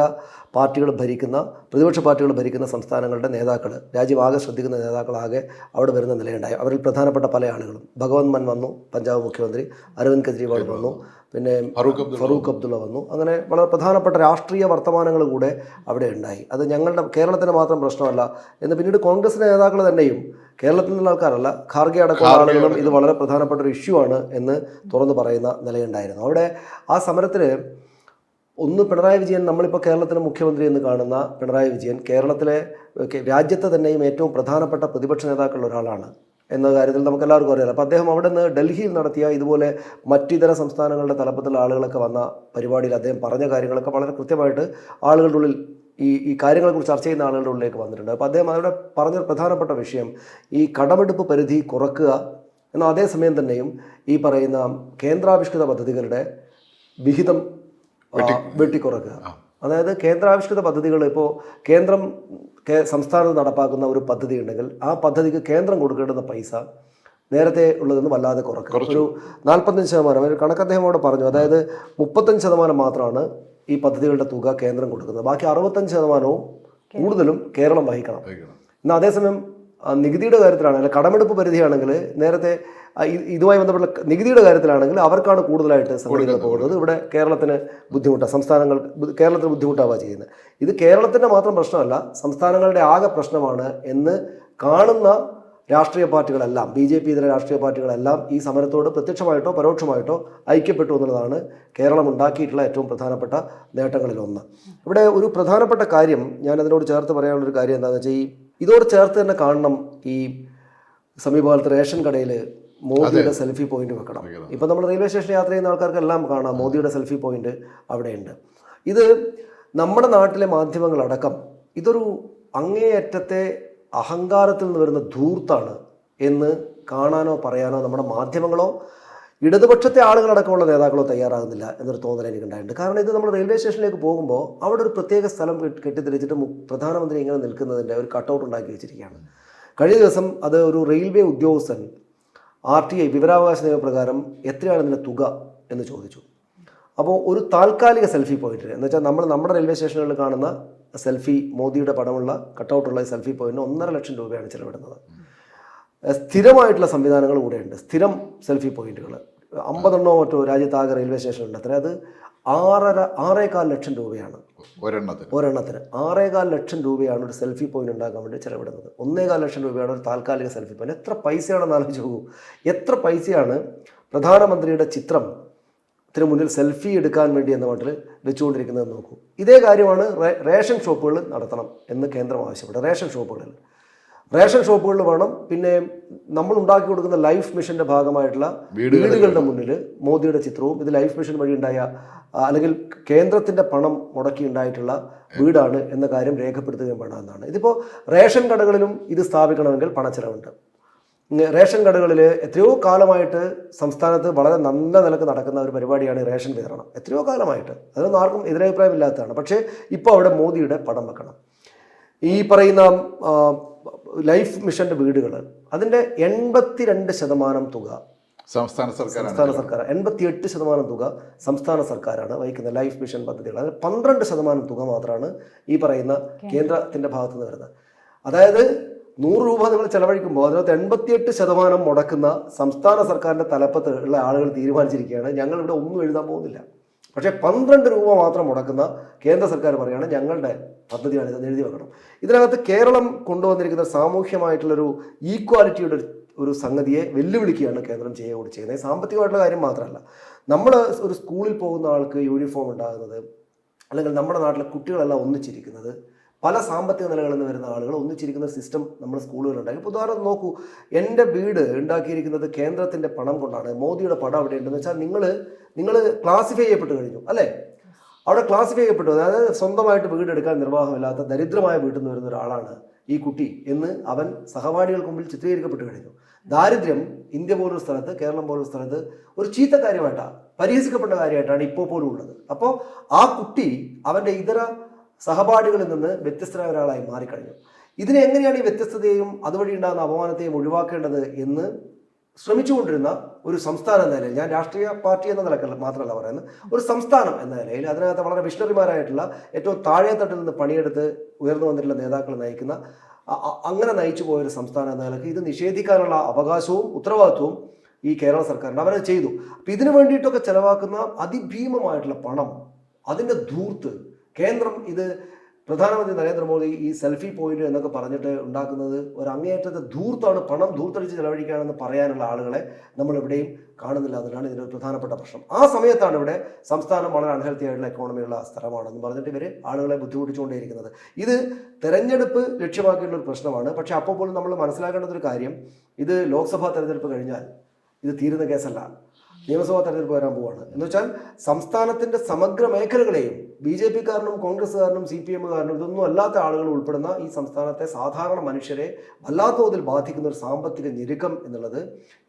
പാർട്ടികൾ ഭരിക്കുന്ന, പ്രതിപക്ഷ പാർട്ടികൾ ഭരിക്കുന്ന സംസ്ഥാനങ്ങളുടെ നേതാക്കൾ, രാജ്യമാകെ ശ്രദ്ധിക്കുന്ന നേതാക്കളാകെ അവിടെ വരുന്ന നിലയുണ്ടായി. അവരിൽ പ്രധാനപ്പെട്ട പല ആളുകളും, ഭഗവന്ത് മാൻ വന്നു, പഞ്ചാബ് മുഖ്യമന്ത്രി, അരവിന്ദ് കെജ്രിവാൾ വന്നു, പിന്നെ ഫറൂഖ് അബ്ദുള്ള വന്നു. അങ്ങനെ വളരെ പ്രധാനപ്പെട്ട രാഷ്ട്രീയ വർത്തമാനങ്ങൾ കൂടെ അവിടെ ഉണ്ടായി. അത് ഞങ്ങളുടെ കേരളത്തിന് മാത്രം പ്രശ്നമല്ല എന്ന് പിന്നീട് കോൺഗ്രസിൻ്റെ നേതാക്കൾ തന്നെയും, കേരളത്തിൽ നിന്നുള്ള ആൾക്കാരല്ല, ഖാർഗെ അടക്കമുള്ള ആളുകളും ഇത് വളരെ പ്രധാനപ്പെട്ട ഒരു ഇഷ്യൂ ആണ് എന്ന് തുറന്നു പറയുന്ന നിലയുണ്ടായിരുന്നു. അവിടെ ആ സമരത്തിൽ ഒന്ന് പിണറായി വിജയൻ, നമ്മളിപ്പോൾ കേരളത്തിലെ മുഖ്യമന്ത്രി എന്ന് കാണുന്ന പിണറായി വിജയൻ കേരളത്തിലെ രാജ്യത്തെ തന്നെയും ഏറ്റവും പ്രധാനപ്പെട്ട പ്രതിപക്ഷ നേതാക്കളിൽ ഒരാളാണ് എന്ന കാര്യത്തിൽ നമുക്കെല്ലാവർക്കും അറിയാം. അപ്പോൾ അദ്ദേഹം അവിടെ നിന്ന് ഡൽഹിയിൽ നടത്തിയ ഇതുപോലെ മറ്റിതര സംസ്ഥാനങ്ങളുടെ തലപ്പത്തുള്ള ആളുകളൊക്കെ വന്ന പരിപാടിയിൽ അദ്ദേഹം പറഞ്ഞ കാര്യങ്ങളൊക്കെ വളരെ കൃത്യമായിട്ട് ആളുകളുടെ ഉള്ളിൽ ഈ കാര്യങ്ങളെക്കുറിച്ച് ചർച്ച ചെയ്യുന്ന ആളുകളുടെ ഉള്ളിലേക്ക് വന്നിട്ടുണ്ട്. അപ്പോൾ അദ്ദേഹം അവിടെ പറഞ്ഞ പ്രധാനപ്പെട്ട വിഷയം ഈ കടമെടുപ്പ് പരിധി കുറക്കുക എന്നാൽ അതേസമയം തന്നെയും ഈ പറയുന്ന കേന്ദ്രാവിഷ്കൃത പദ്ധതികളുടെ വിഹിതം വെട്ടിക്കുറക്കുക. അതായത് കേന്ദ്രാവിഷ്കൃത പദ്ധതികൾ, ഇപ്പോൾ കേന്ദ്രം സംസ്ഥാനത്ത് നടപ്പാക്കുന്ന ഒരു പദ്ധതി ഉണ്ടെങ്കിൽ ആ പദ്ധതിക്ക് കേന്ദ്രം കൊടുക്കേണ്ടുന്ന പൈസ നേരത്തെ ഉള്ളതെന്ന് വല്ലാതെ കുറക്കുക. ഒരു 45% ഒരു കണക്ക് അദ്ദേഹം അവിടെ പറഞ്ഞു. അതായത് 35% മാത്രമാണ് ഈ പദ്ധതികളുടെ തുക കേന്ദ്രം കൊടുക്കുന്നത്, ബാക്കി 65% കൂടുതലും കേരളം വഹിക്കണം. എന്നാൽ അതേസമയം നികുതിയുടെ കാര്യത്തിലാണ്, അല്ലെങ്കിൽ കടമെടുപ്പ് പരിധിയാണെങ്കിൽ നേരത്തെ ഇതുമായി ബന്ധപ്പെട്ട നികുതിയുടെ കാര്യത്തിലാണെങ്കിൽ അവർക്കാണ് കൂടുതലായിട്ട് സംഘടികൾ പോകുന്നത്. ഇവിടെ കേരളത്തിന് ബുദ്ധിമുട്ടാണ്, കേരളത്തിന് ബുദ്ധിമുട്ടാവുക ചെയ്യുന്നത്. ഇത് കേരളത്തിൻ്റെ മാത്രം പ്രശ്നമല്ല, സംസ്ഥാനങ്ങളുടെ ആകെ പ്രശ്നമാണ് എന്ന് കാണുന്ന രാഷ്ട്രീയ പാർട്ടികളെല്ലാം, BJP ഇതര രാഷ്ട്രീയ പാർട്ടികളെല്ലാം ഈ സമരത്തോട് പ്രത്യക്ഷമായിട്ടോ പരോക്ഷമായിട്ടോ ഐക്യപ്പെട്ടു എന്നുള്ളതാണ് കേരളം ഉണ്ടാക്കിയിട്ടുള്ള ഏറ്റവും പ്രധാനപ്പെട്ട നേട്ടങ്ങളിലൊന്ന്. ഇവിടെ ഒരു പ്രധാനപ്പെട്ട കാര്യം ഞാൻ അതിനോട് ചേർത്ത് പറയാനുള്ളൊരു കാര്യം എന്താണെന്ന് വെച്ചാൽ, ഇതോട് ചേർത്ത് തന്നെ കാണണം ഈ സമീപകാലത്ത് റേഷൻ കടയിൽ മോദിയുടെ സെൽഫി പോയിന്റ് വെക്കണം. ഇപ്പം നമ്മൾ റെയിൽവേ സ്റ്റേഷൻ യാത്ര ചെയ്യുന്ന ആൾക്കാർക്കെല്ലാം കാണാം മോദിയുടെ സെൽഫി പോയിന്റ് അവിടെയുണ്ട്. ഇത് നമ്മുടെ നാട്ടിലെ മാധ്യമങ്ങളടക്കം ഇതൊരു അങ്ങേയറ്റത്തെ അഹങ്കാരത്തിൽ നിന്ന് വരുന്ന ധൂർത്താണ് എന്ന് കാണാനോ പറയാനോ നമ്മുടെ മാധ്യമങ്ങളോ ഇടതുപക്ഷത്തെ ആളുകളടക്കമുള്ള നേതാക്കളോ തയ്യാറാകുന്നില്ല എന്നൊരു തോന്നൽ എനിക്കുണ്ടായിട്ടുണ്ട്. കാരണം ഇത് നമ്മൾ റെയിൽവേ സ്റ്റേഷനിലേക്ക് പോകുമ്പോൾ അവിടെ ഒരു പ്രത്യേക സ്ഥലം കെട്ടിത്തിരിച്ചിട്ട് പ്രധാനമന്ത്രി ഇങ്ങനെ നിൽക്കുന്നതിൻ്റെ ഒരു കട്ടൗട്ട് ഉണ്ടാക്കി വെച്ചിരിക്കുകയാണ്. കഴിഞ്ഞ ദിവസം അത് ഒരു റെയിൽവേ ഉദ്യോഗസ്ഥൻ RTI വിവരാവകാശ നിയമപ്രകാരം എത്രയാണ് ഇതിൻ്റെ തുക എന്ന് ചോദിച്ചു. അപ്പോൾ ഒരു താൽക്കാലിക സെൽഫി പോയിന്റിന് എന്ന് വെച്ചാൽ നമ്മുടെ റെയിൽവേ സ്റ്റേഷനുകളിൽ കാണുന്ന സെൽഫി മോദിയുടെ പടമുള്ള കട്ടൗട്ടുള്ള സെൽഫി പോയിന്റിന് 1.5 ലക്ഷം രൂപയാണ് ചിലവിടുന്നത്. സ്ഥിരമായിട്ടുള്ള സംവിധാനങ്ങൾ കൂടെയുണ്ട്. സ്ഥിരം സെൽഫി പോയിന്റുകൾ 50 മറ്റോ രാജ്യത്താകെ റെയിൽവേ സ്റ്റേഷനുണ്ട്. അത്ര അത് 6.25 ലക്ഷം രൂപയാണ് ഒരെണ്ണത്തിന്. 6.25 ലക്ഷം രൂപയാണ് ഒരു സെൽഫി പോയിന്റ് ഉണ്ടാക്കാൻ വേണ്ടി ചിലവിടുന്നത്. 1.25 ലക്ഷം രൂപയാണ് ഒരു താൽക്കാലിക സെൽഫി പോയിന്റ്. എത്ര പൈസയാണെന്ന് ആലോചിച്ച് നോക്കൂ. എത്ര പൈസയാണ് പ്രധാനമന്ത്രിയുടെ ചിത്രത്തിന് മുന്നിൽ സെൽഫി എടുക്കാൻ വേണ്ടി എന്ന മട്ടിൽ വെച്ചുകൊണ്ടിരിക്കുന്നതെന്ന് നോക്കൂ. ഇതേ കാര്യമാണ് റേഷൻ ഷോപ്പുകൾ നടത്തണം എന്ന് കേന്ദ്രം ആവശ്യപ്പെട്ടത്. റേഷൻ ഷോപ്പുകളിൽ വേണം. പിന്നെ നമ്മൾ ഉണ്ടാക്കി കൊടുക്കുന്ന ലൈഫ് മിഷന്റെ ഭാഗമായിട്ടുള്ള വീടുകളുടെ മുന്നിൽ മോദിയുടെ ചിത്രവും ഇത് ലൈഫ് മിഷൻ വഴി ഉണ്ടായ അല്ലെങ്കിൽ കേന്ദ്രത്തിന്റെ പണം മുടക്കി ഉണ്ടായിട്ടുള്ള വീടാണ് എന്ന കാര്യം രേഖപ്പെടുത്തുകയും വേണമെന്നാണ്. ഇതിപ്പോൾ റേഷൻ കടകളിലും ഇത് സ്ഥാപിക്കണമെങ്കിൽ പണച്ചെലവുണ്ട്. റേഷൻ കടകളിൽ എത്രയോ കാലമായിട്ട് സംസ്ഥാനത്ത് വളരെ നല്ല നിലക്ക് നടക്കുന്ന ഒരു പരിപാടിയാണ് റേഷൻ വിതരണം. എത്രയോ കാലമായിട്ട് അതൊന്നും ആർക്കും എതിരഭിപ്രായമില്ലാത്തതാണ്. പക്ഷേ ഇപ്പോൾ അവിടെ മോദിയുടെ പടം വെക്കണം. ഈ പറയുന്ന ലൈഫ് മിഷന്റെ വീടുകൾ അതിൻ്റെ 82% തുക സംസ്ഥാന സർക്കാർ, 88% തുക സംസ്ഥാന സർക്കാരാണ് വഹിക്കുന്നത് ലൈഫ് മിഷൻ പദ്ധതികൾ. അതിൽ 12% തുക മാത്രമാണ് ഈ പറയുന്ന കേന്ദ്രത്തിന്റെ ഭാഗത്തു നിന്ന് വരുന്നത്. അതായത് 100 രൂപ നിങ്ങൾ ചെലവഴിക്കുമ്പോൾ അതിനകത്ത് 88% മുടക്കുന്ന സംസ്ഥാന സർക്കാരിന്റെ തലപ്പത്ത് ഉള്ള ആളുകൾ തീരുമാനിച്ചിരിക്കുകയാണ് ഞങ്ങളിവിടെ ഒന്നും എഴുതാൻ പോകുന്നില്ല. പക്ഷേ 12 രൂപ മാത്രം മുടക്കുന്ന കേന്ദ്ര സർക്കാർ പറയുകയാണ് ഞങ്ങളുടെ പദ്ധതിയാണ് ഇതെന്ന് എഴുതി വെക്കണം. ഇതിനകത്ത് കേരളം കൊണ്ടുവന്നിരിക്കുന്ന സാമൂഹ്യമായിട്ടുള്ളൊരു ഈക്വാലിറ്റിയുടെ ഒരു സംഗതിയെ വെല്ലുവിളിക്കുകയാണ് കേന്ദ്രം ചെയ്യുന്നത്. സാമ്പത്തികമായിട്ടുള്ള കാര്യം മാത്രമല്ല, നമ്മൾ ഒരു സ്കൂളിൽ പോകുന്ന ആൾക്ക് യൂണിഫോം ഉണ്ടാകുന്നത്, അല്ലെങ്കിൽ നമ്മുടെ നാട്ടിലെ കുട്ടികളെല്ലാം ഒന്നിച്ചിരിക്കുന്നത്, പല സാമ്പത്തിക നിലകളിൽ നിന്ന് വരുന്ന ആളുകൾ ഒന്നിച്ചിരിക്കുന്ന സിസ്റ്റം നമ്മുടെ സ്കൂളുകളുണ്ടാക്കി. ഇപ്പോൾ ഉദാഹരണം നോക്കൂ, എൻ്റെ വീട് ഉണ്ടാക്കിയിരിക്കുന്നത് കേന്ദ്രത്തിൻ്റെ പണം കൊണ്ടാണ്. മോദിയുടെ പടം അവിടെ ഉണ്ടെന്ന് വെച്ചാൽ നിങ്ങൾ ക്ലാസിഫൈ ചെയ്യപ്പെട്ട് കഴിഞ്ഞു അല്ലേ? അവിടെ ക്ലാസിഫൈ ചെയ്യപ്പെട്ടു. അതായത് സ്വന്തമായിട്ട് വീടെടുക്കാൻ നിർവാഹമില്ലാത്ത ദരിദ്രമായ വീട്ടിൽ നിന്ന് വരുന്ന ഒരാളാണ് ഈ കുട്ടി എന്ന് അവൻ സഹപാഠികൾക്ക് മുമ്പിൽ ചിത്രീകരിക്കപ്പെട്ട് കഴിഞ്ഞു. ദാരിദ്ര്യം ഇന്ത്യ പോലൊരു സ്ഥലത്ത്, കേരളം പോലൊരു സ്ഥലത്ത് ഒരു ചീത്ത കാര്യമായിട്ടാണ്, പരിഹസിക്കപ്പെട്ട കാര്യമായിട്ടാണ് ഇപ്പോൾ പോലും ഉള്ളത്. അപ്പോൾ ആ കുട്ടി അവൻ്റെ ഇതര സഹപാഠികളിൽ നിന്ന് വ്യത്യസ്തനായ ഒരാളായി മാറിക്കഴിഞ്ഞു. ഇതിനെ എങ്ങനെയാണ് ഈ വ്യത്യസ്തതയും അതുവഴി ഉണ്ടാകുന്ന അപമാനത്തെയും ഒഴിവാക്കേണ്ടത് എന്ന് ശ്രമിച്ചുകൊണ്ടിരുന്ന ഒരു സംസ്ഥാനം എന്ന നിലയിൽ, ഞാൻ രാഷ്ട്രീയ പാർട്ടി എന്ന നിലക്കല്ല മാത്രമല്ല പറയുന്നത്, ഒരു സംസ്ഥാനം എന്ന നിലയിൽ അതിനകത്ത് വളരെ വിഷണറിമാരായിട്ടുള്ള ഏറ്റവും താഴെത്തട്ടിൽ നിന്ന് പണിയെടുത്ത് ഉയർന്നു വന്നിട്ടുള്ള നേതാക്കൾ നയിക്കുന്ന അങ്ങനെ നയിച്ചു പോയൊരു സംസ്ഥാനം എന്ന നിലയ്ക്ക് ഇത് നിഷേധിക്കാനുള്ള അവകാശവും ഉത്തരവാദിത്വവും ഈ കേരള സർക്കാരിന് അവരത് ചെയ്തു. അപ്പം ഇതിനു വേണ്ടിയിട്ടൊക്കെ ചെലവാക്കുന്ന അതിഭീമമായിട്ടുള്ള പണം, അതിൻ്റെ ധൂർത്ത് കേന്ദ്രം, ഇത് പ്രധാനമന്ത്രി നരേന്ദ്രമോദി ഈ സെൽഫി പോയിന്റ് എന്നൊക്കെ പറഞ്ഞിട്ട് ഉണ്ടാക്കുന്നത് ഒരു അങ്ങേയറ്റത്തെ ധൂർത്താണ്. പണം ധൂർത്തടിച്ച് ചെലവഴിക്കുകയാണെന്ന് പറയാനുള്ള ആളുകളെ നമ്മൾ എവിടെയും കാണുന്നില്ല എന്നതാണ് ഇതിൻ്റെ ഒരു പ്രധാനപ്പെട്ട പ്രശ്നം. ആ സമയത്താണ് ഇവിടെ സംസ്ഥാനം വളരെ അൺഹെൽത്തി ആയിട്ടുള്ള എക്കോണമിയുള്ള സ്ഥലമാണെന്ന് പറഞ്ഞിട്ട് ഇവർ ആളുകളെ ബുദ്ധിമുട്ടിച്ചുകൊണ്ടേയിരിക്കുന്നത്. ഇത് തെരഞ്ഞെടുപ്പ് ലക്ഷ്യമാക്കിയുള്ള ഒരു പ്രശ്നമാണ്. പക്ഷേ അപ്പോൾ പോലും നമ്മൾ മനസ്സിലാക്കേണ്ടതൊരു കാര്യം, ഇത് ലോക്സഭാ തെരഞ്ഞെടുപ്പ് കഴിഞ്ഞാൽ ഇത് തീരുന്ന കേസല്ല, നിയമസഭാ തെരഞ്ഞെടുപ്പ് വരാൻ പോവാണ്. എന്ന് വെച്ചാൽ സംസ്ഥാനത്തിന്റെ സമഗ്ര മേഖലകളെയും BJP-കാരനും കോൺഗ്രസ്സുകാരനും CPM-കാരനും ഇതൊന്നും അല്ലാത്ത ആളുകൾ ഉൾപ്പെടുന്ന ഈ സംസ്ഥാനത്തെ സാധാരണ മനുഷ്യരെ വല്ലാത്ത തോതിൽ ബാധിക്കുന്ന ഒരു സാമ്പത്തിക ഞെരുക്കം എന്നുള്ളത്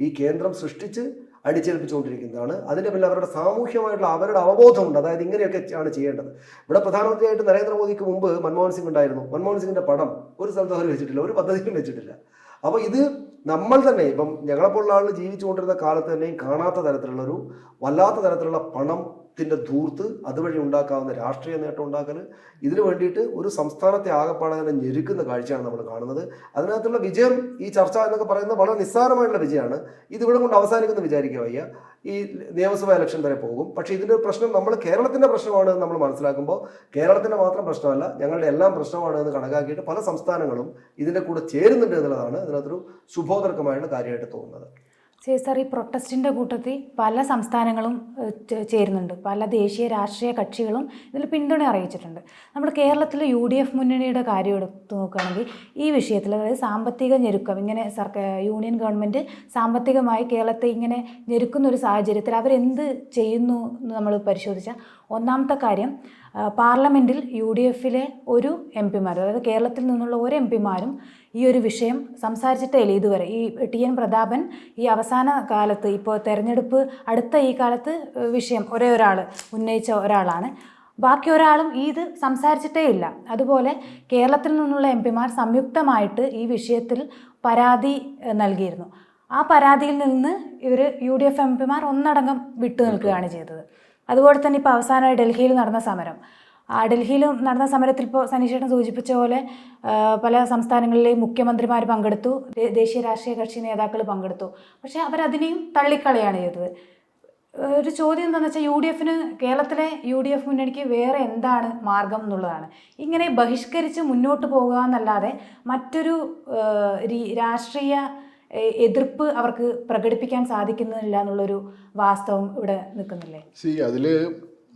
ഈ കേന്ദ്രം സൃഷ്ടിച്ച് അടിച്ചേൽപ്പിച്ചുകൊണ്ടിരിക്കുന്നതാണ്. അതിൻ്റെ പിന്നിൽ അവരുടെ സാമൂഹ്യമായിട്ടുള്ള അവരുടെ അവബോധമുണ്ട്. അതായത് ഇങ്ങനെയൊക്കെ ആണ് ചെയ്യേണ്ടത്. ഇവിടെ പ്രധാനമന്ത്രിയായിട്ട് നരേന്ദ്രമോദിക്ക് മുമ്പ് മൻമോഹൻ സിംഗ് ഉണ്ടായിരുന്നു. മൻമോഹൻ സിംഗിന്റെ പടം ഒരു സ്ഥലത്ത് അവർ വെച്ചിട്ടില്ല, ഒരു പദ്ധതിയും വെച്ചിട്ടില്ല. അപ്പോൾ ഇത് നമ്മൾ തന്നെ ഇപ്പം ഞങ്ങളെപ്പോലുള്ള ആളുകൾ ജീവിച്ചുകൊണ്ടിരുന്ന കാലത്ത് തന്നെയും കാണാത്ത തരത്തിലുള്ളൊരു വല്ലാത്ത തരത്തിലുള്ള പണത്തിൻ്റെ ധൂർത്ത്, അതുവഴി ഉണ്ടാക്കാവുന്ന രാഷ്ട്രീയ നേട്ടം ഉണ്ടാക്കൽ, ഇതിനു വേണ്ടിയിട്ട് ഒരു സംസ്ഥാനത്തെ ആകെപ്പാടെ തന്നെ ഞെരുക്കുന്ന കാഴ്ചയാണ് നമ്മൾ കാണുന്നത്. അതിനകത്തുള്ള വിജയം, ഈ ചർച്ച എന്നൊക്കെ പറയുന്നത് വളരെ നിസ്സാരമായിട്ടുള്ള വിജയമാണ്. ഇതിവിടെ കൊണ്ട് അവസാനിക്കുന്ന വിചാരിക്കുക വയ്യ. ഈ നിയമസഭാ ഇലക്ഷൻ വരെ പോകും. പക്ഷേ ഇതിൻ്റെ പ്രശ്നം നമ്മൾ കേരളത്തിൻ്റെ പ്രശ്നമാണ് നമ്മൾ മനസ്സിലാക്കുമ്പോൾ കേരളത്തിൻ്റെ മാത്രം പ്രശ്നമല്ല, ഞങ്ങളുടെ എല്ലാം പ്രശ്നമാണ് എന്ന് കണക്കാക്കിയിട്ട് പല സംസ്ഥാനങ്ങളും ഇതിൻ്റെ കൂടെ ചേരുന്നുണ്ട് എന്നുള്ളതാണ് ഇതിനകത്തൊരു ശുഭോദർക്കമായിട്ട് കാര്യമായിട്ട് തോന്നുന്നത്. ശരി സാർ, ഈ പ്രൊട്ടസ്റ്റിൻ്റെ കൂട്ടത്തിൽ പല സംസ്ഥാനങ്ങളും ചേരുന്നുണ്ട്, പല ദേശീയ രാഷ്ട്രീയ കക്ഷികളും ഇതിൽ പിന്തുണ അറിയിച്ചിട്ടുണ്ട്. നമ്മുടെ കേരളത്തിലെ UDF മുന്നണിയുടെ കാര്യം എടുത്തു നോക്കുകയാണെങ്കിൽ ഈ വിഷയത്തിൽ, അതായത് സാമ്പത്തിക ഞെരുക്കം, ഇങ്ങനെ യൂണിയൻ ഗവൺമെൻറ് സാമ്പത്തികമായി കേരളത്തെ ഇങ്ങനെ ഞെരുക്കുന്ന ഒരു സാഹചര്യത്തിൽ അവരെന്ത് ചെയ്യുന്നു എന്ന് നമ്മൾ പരിശോധിച്ചാൽ, ഒന്നാമത്തെ കാര്യം പാർലമെൻറ്റിൽ UDFിലെ ഒരു MP മാർ, അതായത് കേരളത്തിൽ നിന്നുള്ള ഒരു MP മാരും ഈ ഒരു വിഷയം സംസാരിച്ചിട്ടേ ഇതുവരെ. ഈ TN പ്രതാപൻ ഈ അവസാന കാലത്ത്, ഇപ്പോൾ തെരഞ്ഞെടുപ്പ് അടുത്ത ഈ കാലത്ത് വിഷയം ഒരേ ഒരാൾ ഉന്നയിച്ച ഒരാളാണ്. ബാക്കി ഒരാളും ഇത് സംസാരിച്ചിട്ടേ ഇല്ല. അതുപോലെ കേരളത്തിൽ നിന്നുള്ള MP മാർ സംയുക്തമായിട്ട് ഈ വിഷയത്തിൽ പരാതി നൽകിയിരുന്നു. ആ പരാതിയിൽ നിന്ന് ഇവർ UDF MP മാർ ഒന്നടങ്കം വിട്ടു നിൽക്കുകയാണ് ചെയ്തത്. അതുപോലെ തന്നെ ഇപ്പോൾ അവസാനമായി ഡൽഹിയിൽ നടന്ന സമരം, ഡൽഹിയിൽ നടന്ന സമരത്തിൽ ഇപ്പോൾ സനീഷേട്ടൻ സൂചിപ്പിച്ച പോലെ പല സംസ്ഥാനങ്ങളിലെയും മുഖ്യമന്ത്രിമാർ പങ്കെടുത്തു, ദേശീയ രാഷ്ട്രീയ കക്ഷി നേതാക്കൾ പങ്കെടുത്തു. പക്ഷേ അവരതിനെയും തള്ളിക്കളയാണ് ചെയ്തത്. ഒരു ചോദ്യം എന്താണെന്ന് വെച്ചാൽ കേരളത്തിലെ UDF മുന്നണിക്ക് വേറെ എന്താണ് മാർഗം എന്നുള്ളതാണ്. ഇങ്ങനെ ബഹിഷ്കരിച്ച് മുന്നോട്ട് പോകുക എന്നല്ലാതെ മറ്റൊരു രാഷ്ട്രീയ എതിർപ്പ് അവർക്ക് പ്രകടിപ്പിക്കാൻ സാധിക്കുന്നില്ല എന്നുള്ളൊരു വാസ്തവം ഇവിടെ നിൽക്കുന്നില്ലേ? അതിൽ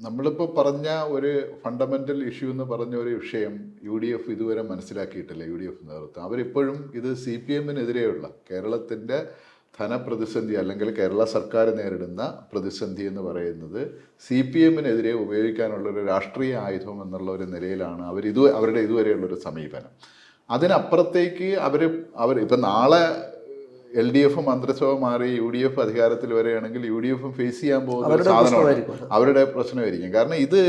നമ്മളിപ്പോൾ പറഞ്ഞ ഒരു ഫണ്ടമെൻ്റൽ ഇഷ്യൂ എന്ന് പറഞ്ഞ ഒരു വിഷയം UDF ഇതുവരെ മനസ്സിലാക്കിയിട്ടില്ല. UDF നേതൃത്വം അവരിപ്പോഴും ഇത് CPM-നെതിരെയുള്ള കേരളത്തിൻ്റെ ധനപ്രതിസന്ധി അല്ലെങ്കിൽ കേരള സർക്കാർ നേരിടുന്ന പ്രതിസന്ധി എന്ന് പറയുന്നത് CPM-നെതിരെ ഉപയോഗിക്കാനുള്ളൊരു രാഷ്ട്രീയ ആയുധം എന്നുള്ള ഒരു നിലയിലാണ് അവരുടെ ഇതുവരെയുള്ളൊരു സമീപനം. അതിനപ്പുറത്തേക്ക് അവർ ഇപ്പം നാളെ LDF മന്ത്രിസഭ മാറി UDF അധികാരത്തിൽ വരികയാണെങ്കിൽ UDF ഫേസ് ചെയ്യാൻ പോകുന്ന ഒരു സാധനമാണ്, അവരുടെ പ്രശ്നമായിരിക്കും. കാരണം ഇത്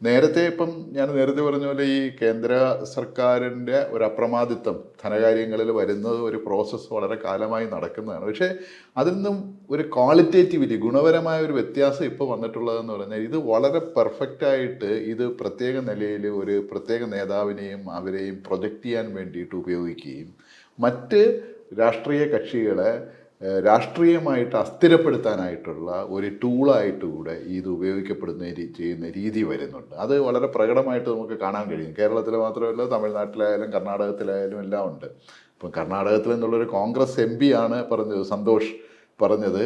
നേരത്തെ ഇപ്പം ഞാൻ നേരത്തെ പറഞ്ഞ പോലെ ഈ കേന്ദ്ര സർക്കാരിൻ്റെ ഒരു അപ്രമാദിത്വം ധനകാര്യങ്ങളിൽ വരുന്നത് ഒരു പ്രോസസ്സ് വളരെ കാലമായി നടക്കുന്നതാണ്. പക്ഷേ അതിൽ നിന്നും ഒരു ക്വാളിറ്റേറ്റീവിറ്റി, ഗുണപരമായ ഒരു വ്യത്യാസം ഇപ്പോൾ വന്നിട്ടുള്ളതെന്ന് പറഞ്ഞാൽ ഇത് വളരെ പെർഫെക്റ്റായിട്ട് ഇത് പ്രത്യേക നിലയിൽ ഒരു പ്രത്യേക നേതാവിനെയും അവരെയും പ്രൊജക്റ്റ് ചെയ്യാൻ വേണ്ടിയിട്ട് ഉപയോഗിക്കുകയും മറ്റ് രാഷ്ട്രീയ കക്ഷികളെ രാഷ്ട്രീയമായിട്ട് അസ്ഥിരപ്പെടുത്താനായിട്ടുള്ള ഒരു ടൂളായിട്ട് കൂടെ ഇത് ചെയ്യുന്ന രീതി വരുന്നുണ്ട്. അത് വളരെ പ്രകടമായിട്ട് നമുക്ക് കാണാൻ കഴിയും. കേരളത്തിൽ മാത്രമല്ല, തമിഴ്നാട്ടിലായാലും കർണാടകത്തിലായാലും എല്ലാം ഉണ്ട്. ഇപ്പം കർണാടകത്തിൽ നിന്നുള്ളൊരു കോൺഗ്രസ് MP ആണ് പറഞ്ഞത്, സന്തോഷ് പറഞ്ഞത്,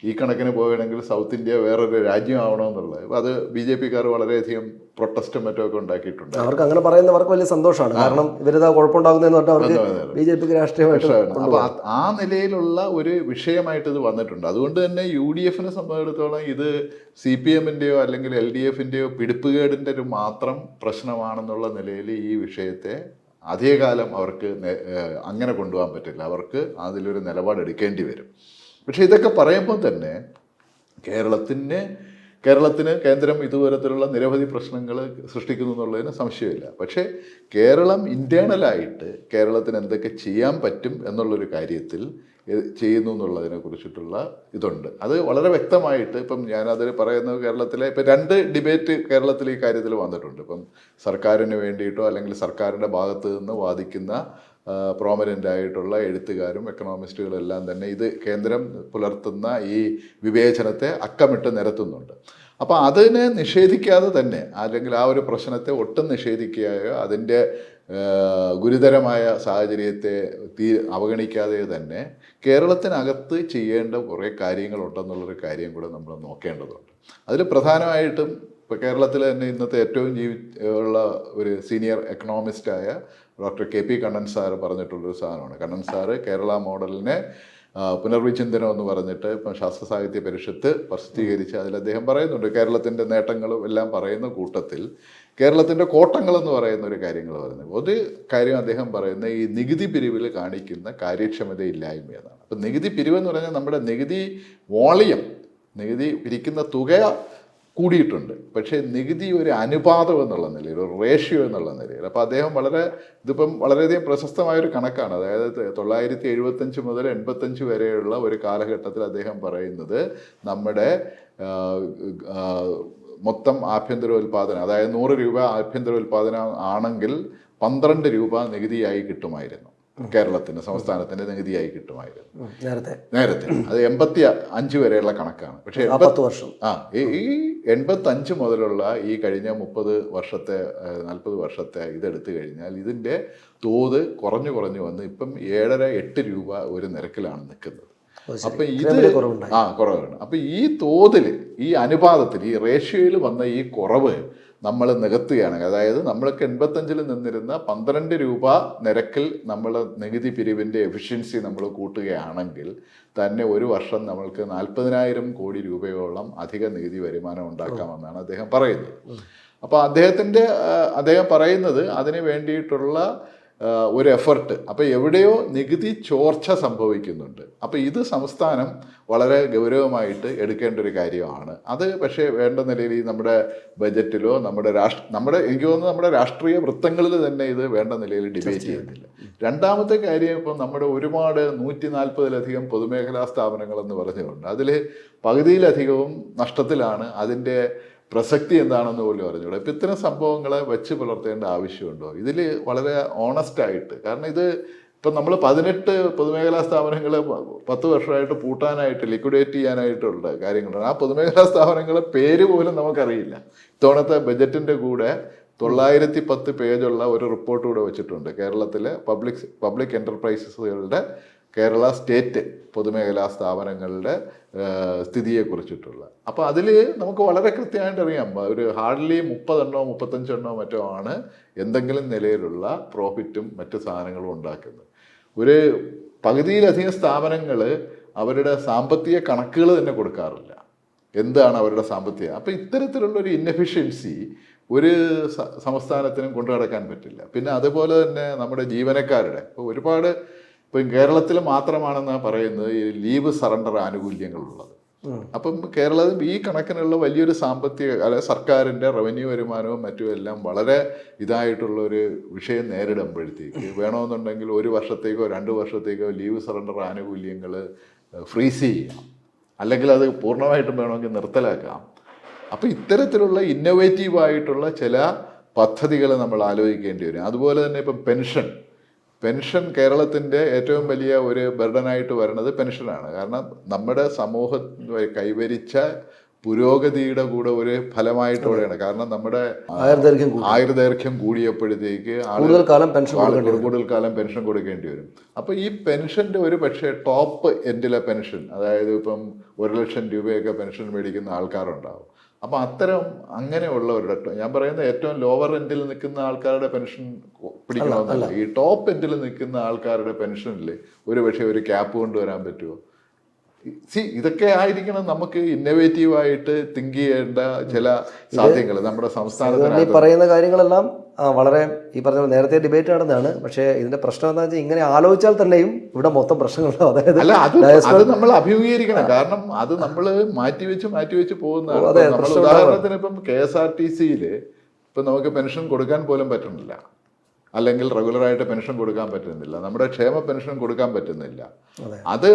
ഈ കണക്കിന് പോവുകയാണെങ്കിൽ സൗത്ത് ഇന്ത്യ വേറൊരു രാജ്യമാവണമെന്നുള്ളത്. അത് BJP-ക്കാർ വളരെയധികം പ്രൊട്ടസ്റ്റും മറ്റുമൊക്കെ ഉണ്ടാക്കിയിട്ടുണ്ട്. അവർക്ക് അങ്ങനെ പറയുന്നവർക്ക് വലിയ സന്തോഷമാണ്. കാരണം ഇവരിതാ കുഴപ്പമുണ്ടാകുന്നതെന്ന് പറഞ്ഞാൽ അവർക്ക് BJP-ക്ക് രാഷ്ട്രീയമായിട്ട്. അപ്പോൾ ആ നിലയിലുള്ള ഒരു വിഷയമായിട്ട് ഇത് വന്നിട്ടുണ്ട്. അതുകൊണ്ട് തന്നെ UDF-നെ സംബന്ധിച്ചിടത്തോളം ഇത് CPM-ൻ്റെയോ അല്ലെങ്കിൽ LDF-ൻ്റെയോ പിടിപ്പുകേടിൻ്റെ ഒരു മാത്രം പ്രശ്നമാണെന്നുള്ള നിലയിൽ ഈ വിഷയത്തെ അധികകാലം അവർക്ക് അങ്ങനെ കൊണ്ടുപോകാൻ പറ്റില്ല. അവർക്ക് അതിലൊരു നിലപാടെടുക്കേണ്ടി വരും. പക്ഷേ ഇതൊക്കെ പറയുമ്പോൾ തന്നെ കേരളത്തിന് കേന്ദ്രം ഇതുതരത്തിലുള്ള നിരവധി പ്രശ്നങ്ങൾ സൃഷ്ടിക്കുന്നു എന്നുള്ളതിന് സംശയമില്ല. പക്ഷേ കേരളം ഇൻറ്റേർണലായിട്ട് കേരളത്തിന് എന്തൊക്കെ ചെയ്യാൻ പറ്റും എന്നുള്ളൊരു കാര്യത്തിൽ ചെയ്യുന്നു എന്നുള്ളതിനെ കുറിച്ചിട്ടുള്ള ഇതുണ്ട്. അത് വളരെ വ്യക്തമായിട്ട് ഇപ്പം ഞാനതിൽ പറയുന്നത്, കേരളത്തിലെ ഇപ്പം 2 ഡിബേറ്റ് കേരളത്തിൽ ഈ കാര്യത്തിൽ വന്നിട്ടുണ്ട്. ഇപ്പം സർക്കാരിന് വേണ്ടിയിട്ടോ അല്ലെങ്കിൽ സർക്കാരിൻ്റെ ഭാഗത്ത് നിന്ന് വാദിക്കുന്ന പ്രോമിനൻ്റ് ആയിട്ടുള്ള എഴുത്തുകാരും എക്കണോമിസ്റ്റുകളും എല്ലാം തന്നെ ഇത് കേന്ദ്രം പുലർത്തുന്ന ഈ വിവേചനത്തെ അക്കമിട്ട് നിരത്തുന്നുണ്ട്. അപ്പോൾ അതിനെ നിഷേധിക്കാതെ തന്നെ, അല്ലെങ്കിൽ ആ ഒരു പ്രശ്നത്തെ ഒട്ടും നിഷേധിക്കുകയോ അതിൻ്റെ ഗുരുതരമായ സാഹചര്യത്തെ അവഗണിക്കാതെ തന്നെ കേരളത്തിനകത്ത് ചെയ്യേണ്ട കുറേ കാര്യങ്ങളുണ്ടെന്നുള്ളൊരു കാര്യം കൂടെ നമ്മൾ നോക്കേണ്ടതുണ്ട്. അതിൽ പ്രധാനമായിട്ടും ഇപ്പോൾ കേരളത്തിൽ തന്നെ ഇന്നത്തെ ഏറ്റവും ഉള്ള ഒരു സീനിയർ എക്കണോമിസ്റ്റായ ഡോക്ടർ KP കണ്ണൻ സാറ് പറഞ്ഞിട്ടുള്ളൊരു സാധനമാണ്. കണ്ണൻ സാറ് കേരള മോഡലിനെ പുനർവിചിന്തനം എന്ന് പറഞ്ഞിട്ട് ഇപ്പം ശാസ്ത്ര സാഹിത്യ പരിഷത്ത് പ്രസിദ്ധീകരിച്ച് അതിൽ അദ്ദേഹം പറയുന്നുണ്ട്, കേരളത്തിൻ്റെ നേട്ടങ്ങളും എല്ലാം പറയുന്ന കൂട്ടത്തിൽ കേരളത്തിൻ്റെ കോട്ടങ്ങളെന്ന് പറയുന്ന ഒരു കാര്യങ്ങൾ പറയുന്നത്. ഒരു കാര്യം അദ്ദേഹം പറയുന്നത് ഈ നികുതി പിരിവിൽ കാണിക്കുന്ന കാര്യക്ഷമതയില്ലായ്മ എന്നാണ്. അപ്പം നികുതി പിരിവെന്ന് പറഞ്ഞാൽ നമ്മുടെ നികുതി വോളിയം, നികുതി പിരിക്കുന്ന തുക കൂടിയിട്ടുണ്ട്. പക്ഷേ നികുതി ഒരു അനുപാതം എന്നുള്ള നിലയിൽ, ഒരു റേഷ്യോ എന്നുള്ള നിലയിൽ. അപ്പോൾ അദ്ദേഹം ഇതിപ്പം വളരെയധികം പ്രശസ്തമായൊരു കണക്കാണ്. അതായത് 975 മുതൽ 85 വരെയുള്ള ഒരു കാലഘട്ടത്തിൽ അദ്ദേഹം പറയുന്നത് നമ്മുടെ മൊത്തം ആഭ്യന്തരോൽപാദനം, അതായത് 100 രൂപ ആഭ്യന്തരോൽപാദനം ആണെങ്കിൽ 12 രൂപ നികുതിയായി കിട്ടുമായിരുന്നു. കേരളത്തിന്, സംസ്ഥാനത്തിന്റെ നികുതിയായി കിട്ടുമായിരുന്നു നേരത്തെ. അത് 85 വരെയുള്ള കണക്കാണ്. പക്ഷേ 40 വർഷം ഈ 85 മുതലുള്ള ഈ കഴിഞ്ഞ 30 വർഷത്തെ 40 വർഷത്തെ ഇതെടുത്തു കഴിഞ്ഞാൽ ഇതിൻ്റെ തോത് കുറഞ്ഞു വന്ന് ഇപ്പം 7.5-8 രൂപ ഒരു നിരക്കിലാണ് നിൽക്കുന്നത്. അപ്പം ഇത് കുറവാണ്. അപ്പം ഈ തോതിൽ, ഈ അനുപാതത്തിൽ, ഈ റേഷ്യോയിൽ വന്ന ഈ കുറവ് നമ്മൾ നികത്തുകയാണെങ്കിൽ, അതായത് നമ്മൾക്ക് 85-ൽ നിന്നിരുന്ന 12 രൂപ നിരക്കിൽ നമ്മൾ നികുതി പിരിവിൻ്റെ എഫിഷ്യൻസി നമ്മൾ കൂട്ടുകയാണെങ്കിൽ തന്നെ ഒരു വർഷം നമ്മൾക്ക് 40,000 കോടി രൂപയോളം അധിക നികുതി വരുമാനം ഉണ്ടാക്കാമെന്നാണ് അദ്ദേഹം പറയുന്നത്. അപ്പോൾ അദ്ദേഹം പറയുന്നത് അതിന് വേണ്ടിയിട്ടുള്ള ഒരു എഫർട്ട്, അപ്പോൾ എവിടെയോ നികുതി ചോർച്ച സംഭവിക്കുന്നുണ്ട്. അപ്പോൾ ഇത് സംസ്ഥാനം വളരെ ഗൗരവമായിട്ട് എടുക്കേണ്ട ഒരു കാര്യമാണ്. അത് പക്ഷേ വേണ്ട നിലയിൽ ഈ നമ്മുടെ ബജറ്റിലോ നമ്മുടെ എനിക്ക് തോന്നുന്നു നമ്മുടെ രാഷ്ട്രീയ വൃത്തങ്ങളിൽ തന്നെ ഇത് വേണ്ട നിലയിൽ ഡിബേറ്റ് ചെയ്യുന്നില്ല. രണ്ടാമത്തെ കാര്യം, ഇപ്പം നമ്മുടെ ഒരുപാട് 140-ലധികം പൊതുമേഖലാ സ്ഥാപനങ്ങളെന്ന് പറഞ്ഞുകൊണ്ട് അതിൽ പകുതിയിലധികവും നഷ്ടത്തിലാണ്. അതിൻ്റെ പ്രസക്തി എന്താണെന്ന് പോലും അറിഞ്ഞൂടെ. ഇപ്പം ഇത്തരം സംഭവങ്ങളെ വെച്ച് പുലർത്തേണ്ട ആവശ്യമുണ്ടോ? ഇതിൽ വളരെ ഓണസ്റ്റായിട്ട്, കാരണം ഇത് ഇപ്പം നമ്മൾ 18 പൊതുമേഖലാ സ്ഥാപനങ്ങൾ 10 വർഷമായിട്ട് പൂട്ടാനായിട്ട് ലിക്വിഡേറ്റ് ചെയ്യാനായിട്ടുള്ള കാര്യങ്ങളാണ്. ആ പൊതുമേഖലാ സ്ഥാപനങ്ങളെ പേര് പോലും നമുക്കറിയില്ല. ഇത്തവണത്തെ ബജറ്റിൻ്റെ കൂടെ 910 പേജുള്ള ഒരു റിപ്പോർട്ട് കൂടെ വെച്ചിട്ടുണ്ട് കേരളത്തിലെ പബ്ലിക് എൻ്റർപ്രൈസസുകളുടെ കേരള സ്റ്റേറ്റ് പൊതുമേഖലാ സ്ഥാപനങ്ങളുടെ സ്ഥിതിയെക്കുറിച്ചിട്ടുള്ള. അപ്പോൾ അതിൽ നമുക്ക് വളരെ കൃത്യമായിട്ട് അറിയാം, ഒരു ഹാർഡ്ലി 30-35 മറ്റോ ആണ് എന്തെങ്കിലും നിലയിലുള്ള പ്രോഫിറ്റും മറ്റു സാധനങ്ങളും ഉണ്ടാക്കുന്നത്. ഒരു പകുതിയിലധികം സ്ഥാപനങ്ങൾ അവരുടെ സാമ്പത്തിക കണക്കുകൾ തന്നെ കൊടുക്കാറില്ല, എന്താണ് അവരുടെ സാമ്പത്തികം. അപ്പോൾ ഇത്തരത്തിലുള്ള ഒരു ഇന്നെഫിഷ്യൻസി ഒരു സംസ്ഥാനത്തിനും കൊണ്ടു നടക്കാൻ പറ്റില്ല. പിന്നെ അതുപോലെ തന്നെ നമ്മുടെ ജീവനക്കാരുടെ ഒരുപാട്, ഇപ്പം കേരളത്തിൽ മാത്രമാണെന്നാണ് പറയുന്നത് ഈ ലീവ് സറണ്ടർ ആനുകൂല്യങ്ങളുള്ളത്. അപ്പം കേരളത്തിൽ ഈ കണക്കിനുള്ള വലിയൊരു സാമ്പത്തിക, അതായത് സർക്കാരിൻ്റെ റവന്യൂ വരുമാനവും മറ്റും എല്ലാം വളരെ ഇതായിട്ടുള്ള ഒരു വിഷയം നേരിടുമ്പോഴത്തേക്ക് വേണമെന്നുണ്ടെങ്കിൽ 1 വർഷത്തേക്കോ 2 വർഷത്തേക്കോ ലീവ് സറണ്ടർ ആനുകൂല്യങ്ങൾ ഫ്രീസ് ചെയ്യാം, അല്ലെങ്കിൽ അത് പൂർണ്ണമായിട്ടും വേണമെങ്കിൽ നിർത്തലാക്കാം. അപ്പോൾ ഇത്തരത്തിലുള്ള ഇന്നോവേറ്റീവായിട്ടുള്ള ചില പദ്ധതികൾ നമ്മൾ ആലോചിക്കേണ്ടി വരും. അതുപോലെ തന്നെ ഇപ്പം പെൻഷൻ കേരളത്തിൻ്റെ ഏറ്റവും വലിയ ഒരു ബർഡനായിട്ട് വരുന്നത് പെൻഷനാണ്. കാരണം നമ്മുടെ സമൂഹം കൈവരിച്ച പുരോഗതിയുടെ കൂടെ ഒരു ഫലമായിട്ടൂടെയാണ്. കാരണം നമ്മുടെ ആയുർദൈർഘ്യം കൂടിയപ്പോഴത്തേക്ക് കൂടുതൽ കാലം പെൻഷൻ കൊടുക്കേണ്ടി വരും. അപ്പോൾ ഈ പെൻഷൻ്റെ ഒരു പക്ഷേ ടോപ്പ് എൻഡിലെ പെൻഷൻ, അതായത് ഇപ്പം 1 ലക്ഷം രൂപയൊക്കെ പെൻഷൻ മേടിക്കുന്ന ആൾക്കാരുണ്ടാവും. അപ്പോൾ അങ്ങനെയുള്ളവരുടെ, ഞാൻ പറയുന്നത് ഏറ്റവും ലോവർ എൻഡിൽ നിൽക്കുന്ന ആൾക്കാരുടെ പെൻഷൻ പിടിക്കണമെന്നല്ല, ഈ ടോപ്പ് എൻഡിൽ നിൽക്കുന്ന ആൾക്കാരുടെ പെൻഷനിൽ ഒരു പക്ഷേ ഒരു ക്യാപ്പ് കൊണ്ടുവരാൻ പറ്റുമോ? ഇതൊക്കെ ആയിരിക്കണം നമുക്ക് ഇന്നോവേറ്റീവായിട്ട് തിങ്ക് ചെയ്യേണ്ട ചില സാധ്യതകൾ നമ്മുടെ സംസ്ഥാനത്തിന്. ഈ പറയുന്ന കാര്യങ്ങളെല്ലാം വളരെ ഈ പറഞ്ഞ നേരത്തെ ഡിബേറ്റ് നടന്നതാണ്. പക്ഷേ ഇതിന്റെ പ്രശ്നം എന്താ വെച്ചാൽ ഇങ്ങനെ ആലോചിച്ചാൽ തന്നെയും ഇവിടെ മൊത്തം പ്രശ്നങ്ങളുണ്ടാവും. അതായത് അത് നമ്മൾ അഭിമുഖീകരിക്കണം. കാരണം അത് നമ്മൾ മാറ്റിവെച്ച് പോകുന്നതാണ്. നമ്മൾ ഉദാഹരണത്തിന് ഇപ്പം KSRTCയിൽ ഇപ്പം നമുക്ക് പെൻഷൻ കൊടുക്കാൻ പോലും പറ്റുന്നില്ല, അല്ലെങ്കിൽ റെഗുലറായിട്ട് പെൻഷൻ കൊടുക്കാൻ പറ്റുന്നില്ല, നമ്മുടെ ക്ഷേമ പെൻഷൻ കൊടുക്കാൻ പറ്റുന്നില്ല. അത്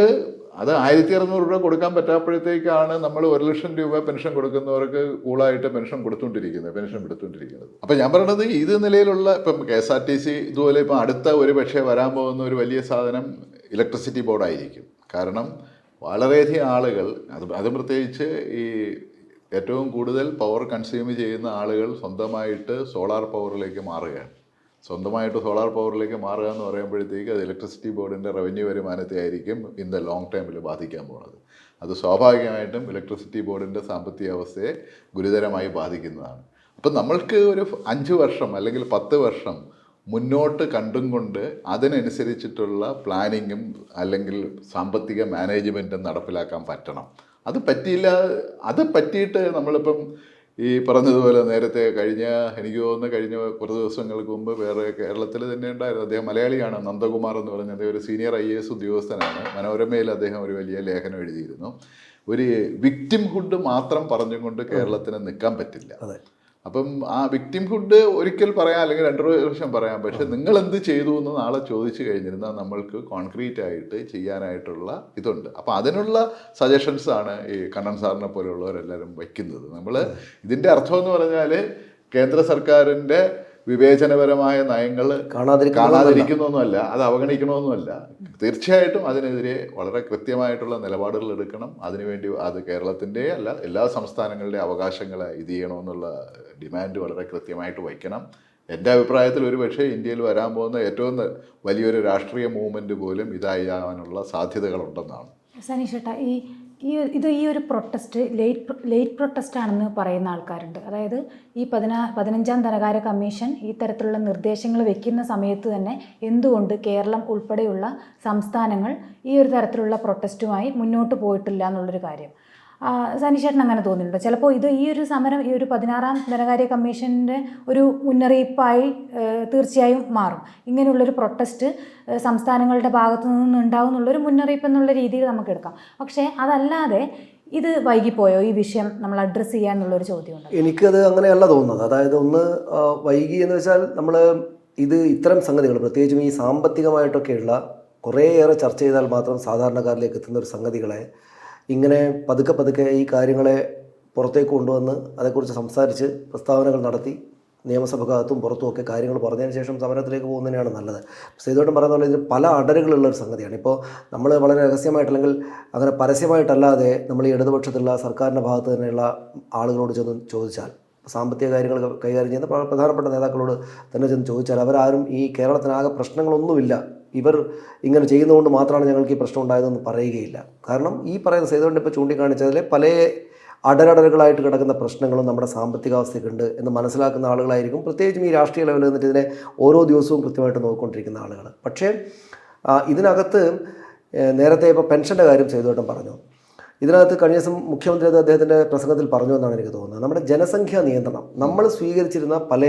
1600 രൂപ കൊടുക്കാൻ പറ്റാത്തപ്പോഴത്തേക്കാണ് നമ്മൾ 1 ലക്ഷം രൂപ പെൻഷൻ കൊടുക്കുന്നവർക്ക് കൂളായിട്ട് പെൻഷൻ എടുത്തുകൊണ്ടിരിക്കുന്നത്. അപ്പം ഞാൻ പറയുന്നത് ഇത് നിലയിലുള്ള ഇപ്പം KSRTC ഇതുപോലെ ഇപ്പം അടുത്ത ഒരു പക്ഷേ വരാൻ പോകുന്ന ഒരു വലിയ സാധനം ഇലക്ട്രിസിറ്റി ബോർഡായിരിക്കും. കാരണം വളരെയധികം ആളുകൾ, അത് പ്രത്യേകിച്ച് ഈ ഏറ്റവും കൂടുതൽ പവർ കൺസ്യൂം ചെയ്യുന്ന ആളുകൾ സ്വന്തമായിട്ട് സോളാർ പവറിലേക്ക് മാറുകയാണ്. സോളാർ പവറിലേക്ക് മാറുക എന്ന് പറയുമ്പോഴത്തേക്ക് അത് ഇലക്ട്രിസിറ്റി ബോർഡിൻ്റെ റവന്യൂ വരുമാനത്തെ ആയിരിക്കും ഇൻ ദ ലോങ് ടൈമിൽ ബാധിക്കാൻ പോകുന്നത്. അത് സ്വാഭാവികമായിട്ടും ഇലക്ട്രിസിറ്റി ബോർഡിൻ്റെ സാമ്പത്തിക അവസ്ഥയെ ഗുരുതരമായി ബാധിക്കുന്നതാണ്. അപ്പം നമ്മൾക്ക് ഒരു 5 വർഷം അല്ലെങ്കിൽ 10 വർഷം മുന്നോട്ട് കണ്ടും കൊണ്ട് അതിനനുസരിച്ചിട്ടുള്ള പ്ലാനിങ്ങും അല്ലെങ്കിൽ സാമ്പത്തിക മാനേജ്മെൻറ്റും നടപ്പിലാക്കാൻ പറ്റണം. അത് പറ്റിയിട്ട് നമ്മളിപ്പം ഈ പറഞ്ഞതുപോലെ നേരത്തെ എനിക്ക് തോന്നുന്നു കഴിഞ്ഞ കുറച്ച് ദിവസങ്ങൾക്ക് മുമ്പ് വേറെ കേരളത്തിൽ തന്നെ ഉണ്ടായിരുന്നു, അദ്ദേഹം മലയാളിയാണ്, നന്ദകുമാർ എന്ന് പറഞ്ഞ അദ്ദേഹം ഒരു സീനിയർ IAS ഉദ്യോഗസ്ഥനാണ്. മനോരമയിൽ അദ്ദേഹം ഒരു വലിയ ലേഖനം എഴുതിയിരുന്നു. ഒരു വിക്ടിംഹുഡ് മാത്രം പറഞ്ഞുകൊണ്ട് കേരളത്തിന് നിൽക്കാൻ പറ്റില്ല. അപ്പം ആ വിക്ടിംഹുഡ് ഒരിക്കൽ പറയാം, അല്ലെങ്കിൽ 2 വർഷം പറയാം. പക്ഷെ നിങ്ങൾ എന്ത് ചെയ്തു എന്ന് നാളെ ചോദിച്ചു കഴിഞ്ഞിരുന്നാൽ നമ്മൾക്ക് കോൺക്രീറ്റ് ആയിട്ട് ചെയ്യാനായിട്ടുള്ള ഇതുണ്ട്. അപ്പം അതിനുള്ള സജഷൻസാണ് ഈ കണ്ണൻ സാറിനെ പോലെയുള്ളവരെല്ലാവരും വയ്ക്കുന്നത്. നമ്മൾ ഇതിൻ്റെ അർത്ഥം എന്ന് പറഞ്ഞാൽ കേന്ദ്ര സർക്കാരിൻ്റെ വിവേചനപരമായ നയങ്ങൾ കാണാതിരിക്കുന്നൊന്നുമല്ല, അത് അവഗണിക്കണമെന്നുമല്ല. തീർച്ചയായിട്ടും അതിനെതിരെ വളരെ കൃത്യമായിട്ടുള്ള നിലപാടുകൾ എടുക്കണം. അതിനുവേണ്ടി അത് കേരളത്തിൻ്റെ അല്ല എല്ലാ സംസ്ഥാനങ്ങളുടെ അവകാശങ്ങളെ ഇത് ചെയ്യണമെന്നുള്ള ഡിമാൻഡ് വളരെ കൃത്യമായിട്ട് വയ്ക്കണം. എൻ്റെ അഭിപ്രായത്തിൽ ഒരു പക്ഷേ ഇന്ത്യയിൽ വരാൻ പോകുന്ന ഏറ്റവും വലിയൊരു രാഷ്ട്രീയ മൂവ്മെൻറ്റ് പോലും ഇതാകാനുള്ള സാധ്യതകളുണ്ടെന്നാണ്. സനീഷേട്ടാ, ഈ ഒരു പ്രൊട്ടസ്റ്റ് ലേറ്റ് പ്രൊട്ടസ്റ്റ് ആണെന്ന് പറയുന്ന ആൾക്കാരുണ്ട്. അതായത് ഈ 15ാം ധനകാര്യ കമ്മീഷൻ ഈ തരത്തിലുള്ള നിർദ്ദേശങ്ങൾ വെക്കുന്ന സമയത്ത് തന്നെ എന്തുകൊണ്ട് കേരളം ഉൾപ്പെടെയുള്ള സംസ്ഥാനങ്ങൾ ഈ ഒരു തരത്തിലുള്ള പ്രൊട്ടസ്റ്റുമായി മുന്നോട്ട് പോയിട്ടില്ല എന്നുള്ളൊരു കാര്യം. സനീഷേട്ടൻ അങ്ങനെ തോന്നുന്നുണ്ടോ? ചിലപ്പോൾ ഈ ഒരു സമരം ഈ ഒരു 16ാം ധനകാര്യ കമ്മീഷൻ്റെ ഒരു മുന്നറിയിപ്പായി തീർച്ചയായും മാറും. ഇങ്ങനെയുള്ളൊരു പ്രൊട്ടസ്റ്റ് സംസ്ഥാനങ്ങളുടെ ഭാഗത്തു നിന്നുണ്ടാവും എന്നുള്ളൊരു മുന്നറിയിപ്പ് എന്നുള്ള രീതിയിൽ നമുക്ക് എടുക്കാം. പക്ഷേ അതല്ലാതെ ഇത് വൈകിപ്പോയോ ഈ വിഷയം നമ്മൾ അഡ്രസ്സ് ചെയ്യാന്നുള്ളൊരു ചോദ്യമുണ്ട്. എനിക്കത് അങ്ങനെയല്ല തോന്നുന്നത്. അതായത് ഒന്ന് വൈകി എന്ന് വെച്ചാൽ നമ്മൾ ഇത് ഇത്തരം സംഗതികൾ പ്രത്യേകിച്ചും ഈ സാമ്പത്തികമായിട്ടൊക്കെയുള്ള കുറേയേറെ ചർച്ച ചെയ്താൽ മാത്രം സാധാരണക്കാരിലേക്ക് എത്തുന്ന ഒരു സംഗതികളെ ഇങ്ങനെ പതുക്കെ ഈ കാര്യങ്ങളെ പുറത്തേക്ക് കൊണ്ടുവന്ന് അതേക്കുറിച്ച് സംസാരിച്ച് പ്രസ്താവനകൾ നടത്തി നിയമസഭക്കകത്തും പുറത്തുമൊക്കെ കാര്യങ്ങൾ പറഞ്ഞതിന് ശേഷം സമരത്തിലേക്ക് പോകുന്നതിനാണ് നല്ലത്. സേതുവേട്ടൻ പറയുന്ന പോലെ ഇതിന് പല അടരുകളുള്ള ഒരു സംഗതിയാണ്. ഇപ്പോൾ നമ്മൾ വളരെ രഹസ്യമായിട്ട് അല്ലെങ്കിൽ അങ്ങനെ പരസ്യമായിട്ടല്ലാതെ നമ്മൾ ഈ ഇടതുപക്ഷത്തുള്ള സർക്കാരിൻ്റെ ഭാഗത്ത് തന്നെയുള്ള ആളുകളോട് ചെന്ന് ചോദിച്ചാൽ, സാമ്പത്തിക കാര്യങ്ങൾ കൈകാര്യം ചെയ്യുന്ന പ്രധാനപ്പെട്ട നേതാക്കളോട് തന്നെ ചെന്ന് ചോദിച്ചാൽ അവരാരും ഈ കേരളത്തിനാകെ പ്രശ്നങ്ങളൊന്നുമില്ല, ഇവർ ഇങ്ങനെ ചെയ്യുന്നതുകൊണ്ട് മാത്രമാണ് ഞങ്ങൾക്ക് ഈ പ്രശ്നം ഉണ്ടായതെന്ന് പറയുകയില്ല. കാരണം ഈ പറയുന്ന സേതുവേട്ടൻ ഇപ്പോൾ ചൂണ്ടിക്കാണിച്ചതിലെ പല അടരടലുകളായിട്ട് കിടക്കുന്ന പ്രശ്നങ്ങളും നമ്മുടെ സാമ്പത്തികാവസ്ഥയ്ക്കുണ്ട് എന്ന് മനസ്സിലാക്കുന്ന ആളുകളായിരിക്കും, പ്രത്യേകിച്ചും ഈ രാഷ്ട്രീയ ലെവലിൽ നിന്നിട്ട് ഇതിനെ ഓരോ ദിവസവും കൃത്യമായിട്ട് നോക്കിക്കൊണ്ടിരിക്കുന്ന ആളുകൾ. പക്ഷേ ഇതിനകത്ത് നേരത്തെ ഇപ്പോൾ പെൻഷൻ്റെ കാര്യം സേതുവേട്ടൻ പറഞ്ഞു. ഇതിനകത്ത് കഴിഞ്ഞ ദിവസം മുഖ്യമന്ത്രി അത് അദ്ദേഹത്തിൻ്റെ പ്രസംഗത്തിൽ പറഞ്ഞു എന്നാണ് എനിക്ക് തോന്നുന്നത്. നമ്മുടെ ജനസംഖ്യാ നിയന്ത്രണം, നമ്മൾ സ്വീകരിച്ചിരുന്ന പല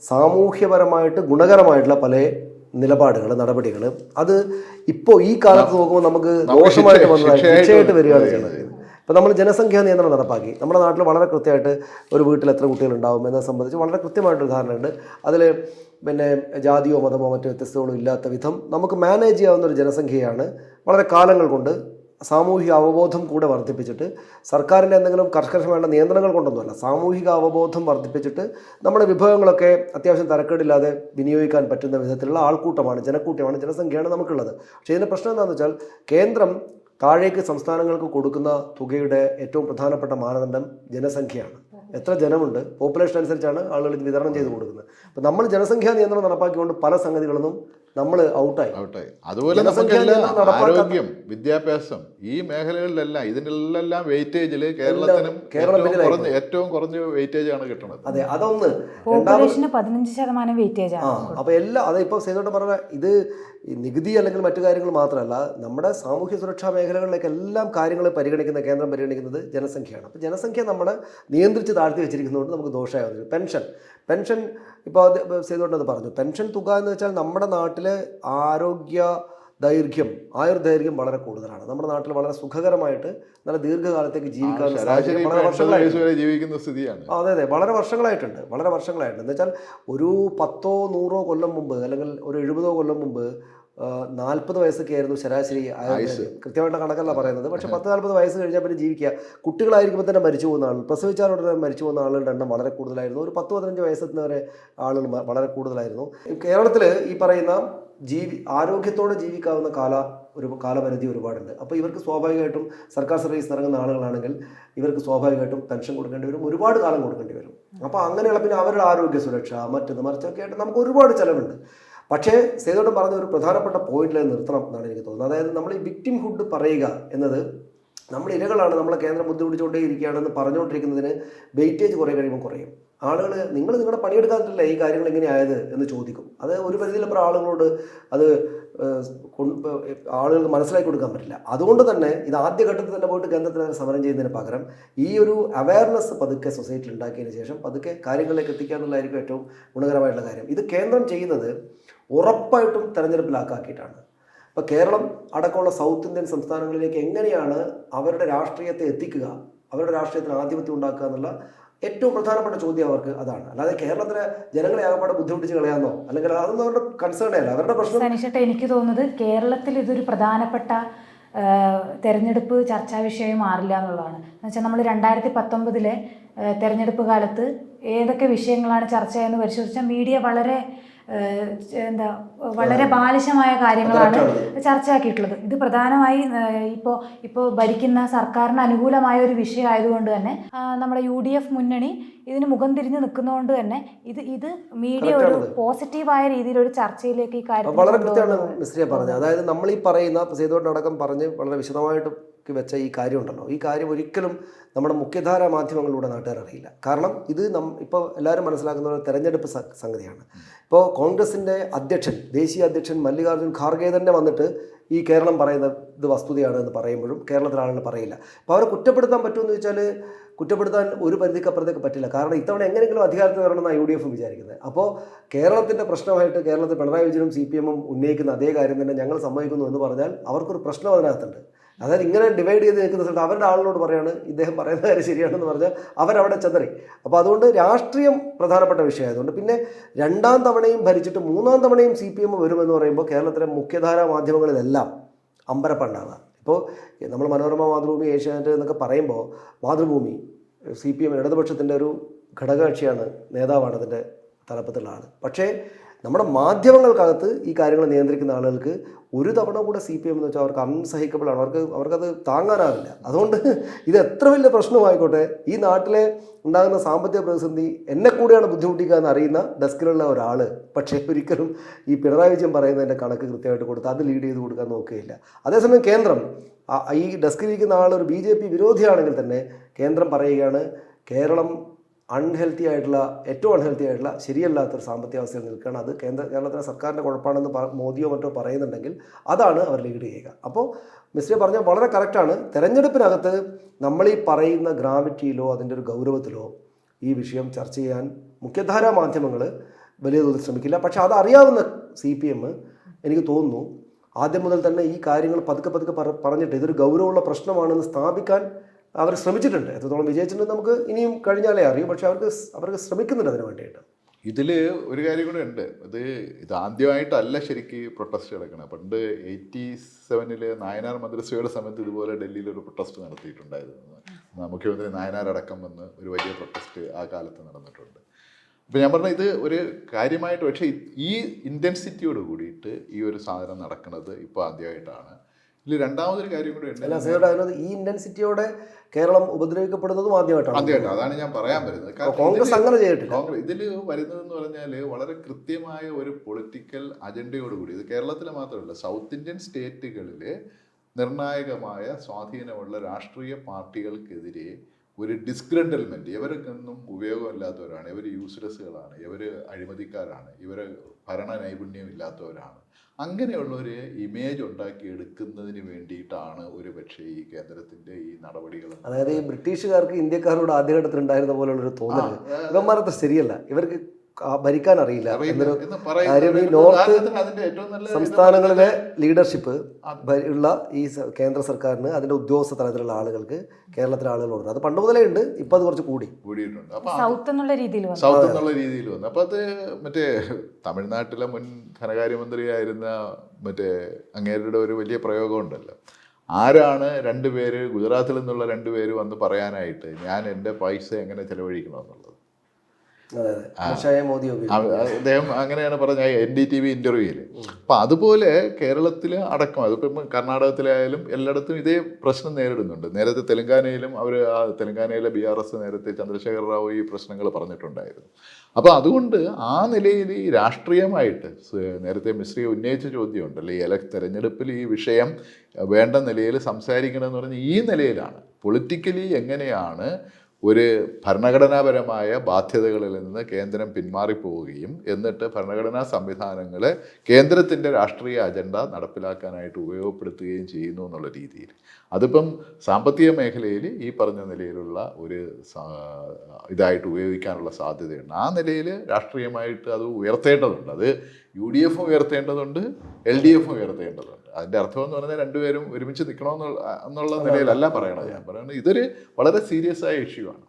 സാമൂഹ്യപരമായിട്ട് ഗുണകരമായിട്ടുള്ള പല നിലപാടുകൾ, നടപടികൾ, അത് ഇപ്പോൾ ഈ കാലത്ത് നോക്കുമ്പോൾ നമുക്ക് ദോഷമായിട്ട് വന്നതായി ശിക്ഷയായിട്ട് വരികയാണ് ചെയ്യുന്നത്. ഇപ്പോൾ നമ്മൾ ജനസംഖ്യാ നിയന്ത്രണം നടപ്പാക്കി. നമ്മുടെ നാട്ടിൽ വളരെ കൃത്യമായിട്ട് ഒരു വീട്ടിൽ എത്ര കുട്ടികളുണ്ടാവും എന്നതിനെ സംബന്ധിച്ച് വളരെ കൃത്യമായിട്ടൊരു ധാരണയുണ്ട്. അതിൽ പിന്നെ ജാതിയോ മതമോ മറ്റു വ്യത്യസ്തകളോ ഇല്ലാത്ത വിധം നമുക്ക് മാനേജ് ചെയ്യാവുന്ന ഒരു ജനസംഖ്യയാണ്. വളരെ കാലങ്ങൾ കൊണ്ട് സാമൂഹിക അവബോധം കൂടെ വർദ്ധിപ്പിച്ചിട്ട്, സർക്കാരിൻ്റെ എന്തെങ്കിലും കർക്കശമായുള്ള നിയന്ത്രണങ്ങൾ കൊണ്ടൊന്നുമല്ല, സാമൂഹിക അവബോധം വർദ്ധിപ്പിച്ചിട്ട് നമ്മുടെ വിഭവങ്ങളൊക്കെ അത്യാവശ്യം തരക്കേടില്ലാതെ വിനിയോഗിക്കാൻ പറ്റുന്ന വിധത്തിലുള്ള ആൾക്കൂട്ടമാണ്, ജനക്കൂട്ടമാണ്, ജനസംഖ്യയാണ് നമുക്കുള്ളത്. പക്ഷേ ഇതിൻ്റെ പ്രശ്നം എന്താണെന്ന് വെച്ചാൽ കേന്ദ്രം താഴേക്ക് സംസ്ഥാനങ്ങൾക്ക് കൊടുക്കുന്ന തുകയുടെ ഏറ്റവും പ്രധാനപ്പെട്ട മാനദണ്ഡം ജനസംഖ്യയാണ്. എത്ര ജനമുണ്ട്, പോപ്പുലേഷൻ അനുസരിച്ചാണ് ആളുകൾ ഇത് വിതരണം ചെയ്ത് കൊടുക്കുന്നത്. അപ്പം നമ്മൾ ജനസംഖ്യാ നിയന്ത്രണം നടപ്പാക്കിക്കൊണ്ട് പല സംഗതികളൊന്നും നമ്മൾ ഔട്ടായി. അതുപോലെ ആരോഗ്യം, വിദ്യാഭ്യാസം, ഈ മേഖലകളിലെല്ലാം ഇതിനെല്ലാം വെയിറ്റേജിൽ കേരളത്തിനും ഏറ്റവും കുറഞ്ഞ വെയിറ്റേജ് ആണ് കിട്ടുന്നത്. അതെ, അതൊന്ന്. പോപ്പുലേഷന് 15% വെയിറ്റേജ് ആണ്. അപ്പോൾ അതെ, ഇപ്പോൾ സേതുവേട്ടൻ പറഞ്ഞ ഇത് നികുതി അല്ലെങ്കിൽ മറ്റു കാര്യങ്ങൾ മാത്രമല്ല, നമ്മുടെ സാമൂഹ്യ സുരക്ഷാ മേഖലകളിലേക്ക് എല്ലാം കാര്യങ്ങൾ പരിഗണിക്കുന്ന കേന്ദ്രം പരിഗണിക്കുന്നത് ജനസംഖ്യയാണ്. അപ്പോൾ ജനസംഖ്യ നമ്മൾ നിയന്ത്രിച്ച് താഴ്ത്തി വെച്ചിരിക്കുന്നതുകൊണ്ട് നമുക്ക് ദോഷമാകുന്നത്. പെൻഷൻ ഇപ്പോൾ സേതുവേട്ടൻ അത് പറഞ്ഞു. പെൻഷൻ തുക എന്ന് വെച്ചാൽ നമ്മുടെ നാട്ടിലെ ആയുർദൈർഘ്യം വളരെ കൂടുതലാണ്. നമ്മുടെ നാട്ടിൽ വളരെ സുഖകരമായിട്ട് നല്ല ദീർഘകാലത്തേക്ക് ജീവിക്കാൻ ജീവിക്കുന്ന സ്ഥിതിയാണ്. അതെ, വളരെ വർഷങ്ങളായിട്ടുണ്ട്. എന്ന് വെച്ചാൽ ഒരു 10-100 കൊല്ലം മുമ്പ് അല്ലെങ്കിൽ ഒരു 70 കൊല്ലം മുമ്പ് 40 വയസ്സൊക്കെ ആയിരുന്നു ശരാശരി ആയുർദൈർഘ്യം. കൃത്യമായിട്ട് കണക്കല്ല പറയുന്നത്. പക്ഷേ 10-40 വയസ്സ് കഴിഞ്ഞാൽ പിന്നെ ജീവിക്കുക. കുട്ടികളായിരിക്കുമ്പോൾ തന്നെ മരിച്ചു പോകുന്ന ആളുകൾ, പ്രസവിച്ചാലുടനെ മരിച്ചു പോകുന്ന ആളുകളുടെ എണ്ണം വളരെ കൂടുതലായിരുന്നു. ഒരു 10-15 വയസ്സെത്തുന്നവരെ ആളുകൾ വളരെ കൂടുതലായിരുന്നു. കേരളത്തിൽ ഈ പറയുന്ന ആരോഗ്യത്തോടെ ജീവിക്കാവുന്ന കാലപരിധി ഒരുപാടുണ്ട്. അപ്പോൾ ഇവർക്ക് സ്വാഭാവികമായിട്ടും സർക്കാർ സർവീസ് ഇറങ്ങുന്ന ആളുകളാണെങ്കിൽ ഇവർക്ക് സ്വാഭാവികമായിട്ടും പെൻഷൻ കൊടുക്കേണ്ടി വരും, ഒരുപാട് കാലം കൊടുക്കേണ്ടി വരും. അപ്പോൾ അങ്ങനെയുള്ള പിന്നെ അവരുടെ ആരോഗ്യ സുരക്ഷ മറിച്ചൊക്കെ ആയിട്ട് നമുക്ക് ഒരുപാട് ചിലവുണ്ട്. പക്ഷേ സേതുവേട്ടൻ പറഞ്ഞ ഒരു പ്രധാനപ്പെട്ട പോയിന്റിൽ നിർത്തണം എന്നാണ് എനിക്ക് തോന്നുന്നത്. അതായത് നമ്മൾ ഈ വിക്ടിംഹുഡ് പറയുക എന്നത്, നമ്മൾ ഇരകളാണ്, നമ്മളെ കേന്ദ്രം ബുദ്ധിമുട്ടിച്ചുകൊണ്ടേ ഇരിക്കുകയാണെന്ന് പറഞ്ഞുകൊണ്ടിരിക്കുന്നതിന് വെയിറ്റേജ് കുറേ കഴിയുമ്പോൾ കുറയും. ആളുകൾ നിങ്ങളുടെ പണിയെടുക്കാത്തില്ല ഈ കാര്യങ്ങൾ എങ്ങനെയായത് എന്ന് ചോദിക്കും. അത് ഒരു പരിധിയിലപ്പുറം ആളുകളോട് ആളുകൾക്ക് മനസ്സിലാക്കി കൊടുക്കാൻ പറ്റില്ല. അതുകൊണ്ട് തന്നെ ഇത് ആദ്യഘട്ടത്തിൽ തന്നെ പോയിട്ട് കേന്ദ്രത്തിന് സമരം ചെയ്യുന്നതിന് പകരം ഈ ഒരു അവയർനെസ് പതുക്കെ സൊസൈറ്റിയിൽ ഉണ്ടാക്കിയതിന് ശേഷം പതുക്കെ കാര്യങ്ങളിലേക്ക് എത്തിക്കുക എന്നുള്ളതായിരിക്കും ഏറ്റവും ഗുണകരമായിട്ടുള്ള കാര്യം. ഇത് കേന്ദ്രം ചെയ്യുന്നത് ഉറപ്പായിട്ടും തെരഞ്ഞെടുപ്പിലാക്കിയിട്ടാണ്. ഇപ്പോൾ കേരളം അടക്കമുള്ള സൗത്ത് ഇന്ത്യൻ സംസ്ഥാനങ്ങളിലേക്ക് എങ്ങനെയാണ് അവരുടെ രാഷ്ട്രീയത്തെ എത്തിക്കുക, അവരുടെ രാഷ്ട്രീയത്തിന് ആധിപത്യം ഉണ്ടാക്കുക എന്നുള്ള ഏറ്റവും പ്രധാനപ്പെട്ട ചോദ്യം അവർക്ക് അതാണ്. അല്ലാതെ കേരളത്തിലെ ജനങ്ങളെ ആകപ്പാടെ ബുദ്ധിമുട്ടിച്ച് കളയാന്നോ അല്ലെങ്കിൽ അതൊന്നും അവരുടെ കൺസേൺ അല്ല, അവരുടെ പ്രശ്നം. സനീഷേട്ടാ, എനിക്ക് തോന്നുന്നത് കേരളത്തിൽ ഇതൊരു പ്രധാനപ്പെട്ട തെരഞ്ഞെടുപ്പ് ചർച്ചാ വിഷയം മാറില്ല എന്നുള്ളതാണ്. എന്നുവെച്ചാൽ നമ്മൾ 2019 തെരഞ്ഞെടുപ്പ് കാലത്ത് ഏതൊക്കെ വിഷയങ്ങളാണ് ചർച്ചയെന്ന് പരിശോധിച്ചാൽ മീഡിയ വളരെ ബാലിശമായ കാര്യങ്ങളാണ് ചർച്ചയാക്കിയിട്ടുള്ളത്. ഇത് പ്രധാനമായി ഇപ്പോൾ ഭരിക്കുന്ന സർക്കാരിന് അനുകൂലമായ ഒരു വിഷയമായതുകൊണ്ട് തന്നെ നമ്മുടെ UDF മുന്നണി ഇതിന് മുഖം തിരിഞ്ഞ് നിൽക്കുന്നതുകൊണ്ട് തന്നെ ഇത് മീഡിയ ഒരു പോസിറ്റീവായ രീതിയിൽ ഒരു ചർച്ചയിലേക്ക് ഈ കാര്യം വളരെ കൃത്യമാണ് മിസ്ത്രിയെ പറഞ്ഞത്. അതായത് നമ്മൾ ഈ പറയുന്ന സേതുവേട്ടൻ അടക്കം പറഞ്ഞ് വളരെ വിശദമായിട്ട് വെച്ച ഈ കാര്യം ഉണ്ടല്ലോ, ഈ കാര്യം ഒരിക്കലും നമ്മുടെ മുഖ്യധാരാ മാധ്യമങ്ങളിലൂടെ നാട്ടുകാർ അറിയില്ല. കാരണം ഇത് ഇപ്പോൾ എല്ലാവരും മനസ്സിലാക്കുന്ന ഒരു തെരഞ്ഞെടുപ്പ് സംഗതിയാണ്. ഇപ്പോൾ കോൺഗ്രസിൻ്റെ അധ്യക്ഷൻ, ദേശീയ അധ്യക്ഷൻ മല്ലികാർജ്ജുൻ ഖാർഗെ തന്നെ വന്നിട്ട് ഈ കേരളം പറയുന്ന ഇത് വസ്തുതയാണ് എന്ന് പറയുമ്പോഴും കേരളത്തിലെ ആളുകൾ പറയില്ല. അപ്പോൾ അവരെ കുറ്റപ്പെടുത്താൻ പറ്റുമെന്ന് ചോദിച്ചാൽ കുറ്റപ്പെടുത്താൻ ഒരു പരിധിക്കപ്പുറത്തേക്ക് പറ്റില്ല. കാരണം ഇത്തവണ എങ്ങനെയെങ്കിലും അധികാരത്തിൽ വരണമെന്നാണ് UDF വിചാരിക്കുന്നത്. അപ്പോൾ കേരളത്തിൻ്റെ പ്രശ്നമായിട്ട് കേരളത്തിൽ പിണറായി വിജയനും CPM ഉന്നയിക്കുന്ന അതേ കാര്യം തന്നെ ഞങ്ങൾ സമ്മതിക്കുന്നു എന്ന് പറഞ്ഞാൽ അവർക്കൊരു പ്രശ്നം അതിനകത്തുണ്ട്. അതായത് ഇങ്ങനെ ഡിവൈഡ് ചെയ്ത് നിൽക്കുന്ന സ്ഥലത്ത് അവരുടെ ആളിനോട് പറയാണ് ഇദ്ദേഹം പറയുന്ന കാര്യം ശരിയാണെന്ന് പറഞ്ഞാൽ അവരവിടെ ചെതറി. അപ്പോൾ അതുകൊണ്ട് രാഷ്ട്രീയം പ്രധാനപ്പെട്ട വിഷയമായതുകൊണ്ട് പിന്നെ 2ാം തവണയും ഭരിച്ചിട്ട് 3ാം തവണയും CPM വരുമെന്ന് പറയുമ്പോൾ കേരളത്തിലെ മുഖ്യധാരാ മാധ്യമങ്ങളിലെല്ലാം അമ്പരപ്പുണ്ടാകുക. ഇപ്പോൾ നമ്മൾ മനോരമ, മാതൃഭൂമി, ഏഷ്യാനെറ്റ് എന്നൊക്കെ പറയുമ്പോൾ മാതൃഭൂമി CPM ഇടതുപക്ഷത്തിൻ്റെ ഒരു ഘടകകക്ഷിയാണ്, നേതാവാണ് അതിൻ്റെ തലപ്പത്തുള്ള ആൾ. പക്ഷേ നമ്മുടെ മാധ്യമങ്ങൾക്കകത്ത് ഈ കാര്യങ്ങൾ നിയന്ത്രിക്കുന്ന ആളുകൾക്ക് ഒരു തവണ കൂടെ CPM എന്ന് വെച്ചാൽ അവർക്ക് അൺസഹിക്കബിളാണ്, അവർക്കത് താങ്ങാനാവില്ല. അതുകൊണ്ട് ഇത് എത്ര വലിയ പ്രശ്നമായിക്കോട്ടെ, ഈ നാട്ടിലെ ഉണ്ടാകുന്ന സാമ്പത്തിക പ്രതിസന്ധി എന്നെ കൂടെയാണ് ബുദ്ധിമുട്ടിക്കുക എന്ന് അറിയുന്ന ഡെസ്കിലുള്ള ഒരാൾ പക്ഷേ ഒരിക്കലും ഈ പിണറായി വിജയൻ പറയുന്നതിൻ്റെ കണക്ക് കൃത്യമായിട്ട് കൊടുത്ത് അത് ലീഡ് ചെയ്ത് കൊടുക്കാൻ നോക്കുകയില്ല. അതേസമയം കേന്ദ്രം, ഈ ഡെസ്കിലിരിക്കുന്ന ആൾ ഒരു BJP വിരോധിയാണെങ്കിൽ തന്നെ കേന്ദ്രം പറയുകയാണ് കേരളം ഏറ്റവും അൺഹെൽത്തി ആയിട്ടുള്ള ശരിയല്ലാത്തൊരു സാമ്പത്തിക അവസ്ഥയിൽ നിൽക്കുകയാണ്, അത് കേരളത്തിലെ സർക്കാരിൻ്റെ കുഴപ്പമാണെന്ന് മോദിയോ മറ്റോ പറയുന്നുണ്ടെങ്കിൽ അതാണ് അവർ ലീഡ് ചെയ്യുക. അപ്പോൾ മിസ്റ്റർ പറഞ്ഞാൽ വളരെ കറക്റ്റാണ്. തെരഞ്ഞെടുപ്പിനകത്ത് നമ്മൾ ഈ പറയുന്ന ഗ്രാവിറ്റിയിലോ അതിൻ്റെ ഒരു ഗൗരവത്തിലോ ഈ വിഷയം ചർച്ച ചെയ്യാൻ മുഖ്യധാരാ മാധ്യമങ്ങൾ വലിയ തോതിൽ ശ്രമിക്കില്ല. പക്ഷെ അതറിയാവുന്ന CPM എനിക്ക് തോന്നുന്നു ആദ്യം മുതൽ തന്നെ ഈ കാര്യങ്ങൾ പതുക്കെ പറഞ്ഞിട്ട് ഇതൊരു ഗൗരവമുള്ള പ്രശ്നമാണെന്ന് സ്ഥാപിക്കാൻ അവർ ശ്രമിച്ചിട്ടുണ്ട്. എത്രത്തോളം വിജയിച്ചിട്ടുണ്ട് നമുക്ക് ഇനിയും കഴിഞ്ഞാലേ അറിയൂ. പക്ഷെ അവർക്ക് ശ്രമിക്കുന്നുണ്ട് അതിന് വേണ്ടിയിട്ട്. ഇതിൽ ഒരു കാര്യം കൂടെ ഉണ്ട്. ഇത് ആദ്യമായിട്ടല്ല ശരിക്ക് പ്രൊട്ടസ്റ്റ് നടക്കണം. പണ്ട് 87 നായനാർ മന്ത്രിസഭയുടെ സമയത്ത് ഇതുപോലെ ഡൽഹിയിൽ ഒരു പ്രൊട്ടസ്റ്റ് നടത്തിയിട്ടുണ്ടായിരുന്നു. മുഖ്യമന്ത്രി നായനാർ അടക്കം വന്ന് ഒരു വലിയ പ്രൊട്ടസ്റ്റ് ആ കാലത്ത് നടന്നിട്ടുണ്ട്. അപ്പോൾ ഞാൻ പറഞ്ഞ ഇത് ഒരു കാര്യമായിട്ട്, പക്ഷേ ഈ ഇൻറ്റൻസിറ്റിയോട് കൂടിയിട്ട് ഈ ഒരു സാധനം നടക്കുന്നത് ഇപ്പോൾ ആദ്യമായിട്ടാണ്. ഇതിൽ രണ്ടാമതൊരു കാര്യം കൂടെ ഉണ്ട്. ഈ ഇൻറ്റൻസിറ്റിയോടെ കേരളം ഉപദ്രവിക്കപ്പെടുന്നതും ആദ്യമായിട്ടാണ്. അതാണ് ഞാൻ പറയാൻ വരുന്നത്. കോൺഗ്രസ് അങ്ങനെ ചെയ്തിട്ടില്ല. കോൺഗ്രസ് ഇതിൽ വരുന്നതെന്ന് പറഞ്ഞാൽ വളരെ കൃത്യമായ ഒരു പൊളിറ്റിക്കൽ അജണ്ടയോടുകൂടി, ഇത് കേരളത്തിൽ മാത്രമല്ല സൗത്ത് ഇന്ത്യൻ സ്റ്റേറ്റുകളിൽ നിർണായകമായ സ്വാധീനമുള്ള രാഷ്ട്രീയ പാർട്ടികൾക്കെതിരെ ഒരു ഡിസ്ഗ്രണ്ടൽമെൻറ്റ്, ഇവർക്കൊന്നും ഉപയോഗമില്ലാത്തവരാണ്, ഇവർ യൂസ്ലെസ്സുകളാണ്, ഇവർ അഴിമതിക്കാരാണ്, ഇവർ ഭരണ നൈപുണ്യം ഇല്ലാത്തവരാണ്, അങ്ങനെയുള്ള ഒരു ഇമേജ് ഉണ്ടാക്കിയെടുക്കുന്നതിന് വേണ്ടിയിട്ടാണ് ഒരു പക്ഷേ ഈ കേന്ദ്രത്തിൻ്റെ ഈ നടപടികൾ. അതായത് ഈ ബ്രിട്ടീഷുകാർക്ക് ഇന്ത്യക്കാരോട് ആദ്യഘട്ടത്തിൽ ഉണ്ടായിരുന്ന പോലുള്ളൊരു തോന്നൽ ഇവന്മാരത്ര ശരിയല്ല, ഇവർക്ക് ഭരിക്കാൻ അറിയില്ല എന്നൊരു കാര്യം. ഈ നോർത്ത് സംസ്ഥാനങ്ങളിലെ ലീഡർഷിപ്പ് ഉള്ള ഈ കേന്ദ്ര സർക്കാരിന് അതിൻ്റെ ഉദ്യോഗസ്ഥ തലത്തിലുള്ള ആളുകൾക്ക് കേരളത്തിലെ ആളുകളുണ്ട്. അത് പണ്ട് മുതലേ ഉണ്ട്, ഇപ്പം അത് കുറച്ച് കൂടിയിട്ടുണ്ട്. സൗത്ത് എന്നുള്ള രീതിയിൽ വന്നു. അപ്പോൾ അത് മറ്റേ തമിഴ്നാട്ടിലെ മുൻ ധനകാര്യമന്ത്രിയായിരുന്ന മറ്റേ അങ്ങേരുടെ ഒരു വലിയ പ്രയോഗം ഉണ്ടല്ലോ, ആരാണ് 2 പേര് ഗുജറാത്തിൽ നിന്നുള്ള 2 പേര് വന്ന് പറയാനായിട്ട് ഞാൻ എൻ്റെ പൈസ എങ്ങനെ ചെലവഴിക്കണമെന്നുള്ളത്. അദ്ദേഹം അങ്ങനെയാണ് പറഞ്ഞ NDTV ഇൻ്റർവ്യൂവിൽ. അപ്പം അതുപോലെ കേരളത്തിൽ അടക്കം, അതിപ്പം കർണാടകത്തിലായാലും എല്ലായിടത്തും ഇതേ പ്രശ്നം നേരിടുന്നുണ്ട്. നേരത്തെ തെലങ്കാനയിലും തെലങ്കാനയിലെ BRS നേരത്തെ ചന്ദ്രശേഖർ റാവു ഈ പ്രശ്നങ്ങൾ പറഞ്ഞിട്ടുണ്ടായിരുന്നു. അപ്പോൾ അതുകൊണ്ട് ആ നിലയിൽ ഈ രാഷ്ട്രീയമായിട്ട് നേരത്തെ മിശ്രി ഉന്നയിച്ച ചോദ്യമുണ്ടല്ലോ, ഈ തെരഞ്ഞെടുപ്പിൽ ഈ വിഷയം വേണ്ട നിലയിൽ സംസാരിക്കണമെന്ന് പറഞ്ഞാൽ ഈ നിലയിലാണ് പൊളിറ്റിക്കലി എങ്ങനെയാണ് ഒരു ഭരണഘടനാപരമായ ബാധ്യതകളിൽ നിന്ന് കേന്ദ്രം പിന്മാറിപ്പോവുകയും എന്നിട്ട് ഭരണഘടനാ സംവിധാനങ്ങളെ കേന്ദ്രത്തിൻ്റെ രാഷ്ട്രീയ അജണ്ട നടപ്പിലാക്കാനായിട്ട് ഉപയോഗപ്പെടുത്തുകയും ചെയ്യുന്നു എന്നുള്ള രീതിയിൽ. അതിപ്പം സാമ്പത്തിക മേഖലയിൽ ഈ പറഞ്ഞ നിലയിലുള്ള ഒരു ഇതായിട്ട് ഉപയോഗിക്കാനുള്ള സാധ്യതയുണ്ട്. ആ നിലയിൽ രാഷ്ട്രീയമായിട്ട് അത് ഉയർത്തേണ്ടതുണ്ട്. അത് UDF ഉയർത്തേണ്ടതുണ്ട്, LDF ഉയർത്തേണ്ടതുണ്ട്. അതിൻ്റെ അർത്ഥം എന്ന് പറഞ്ഞാൽ 2 പേരും ഒരുമിച്ച് നിൽക്കണമെന്നുള്ള നിലയിലല്ല പറയണത്. ഞാൻ പറയുന്നത് ഇതൊരു വളരെ സീരിയസ് ആയ ഇഷ്യൂ ആണ്.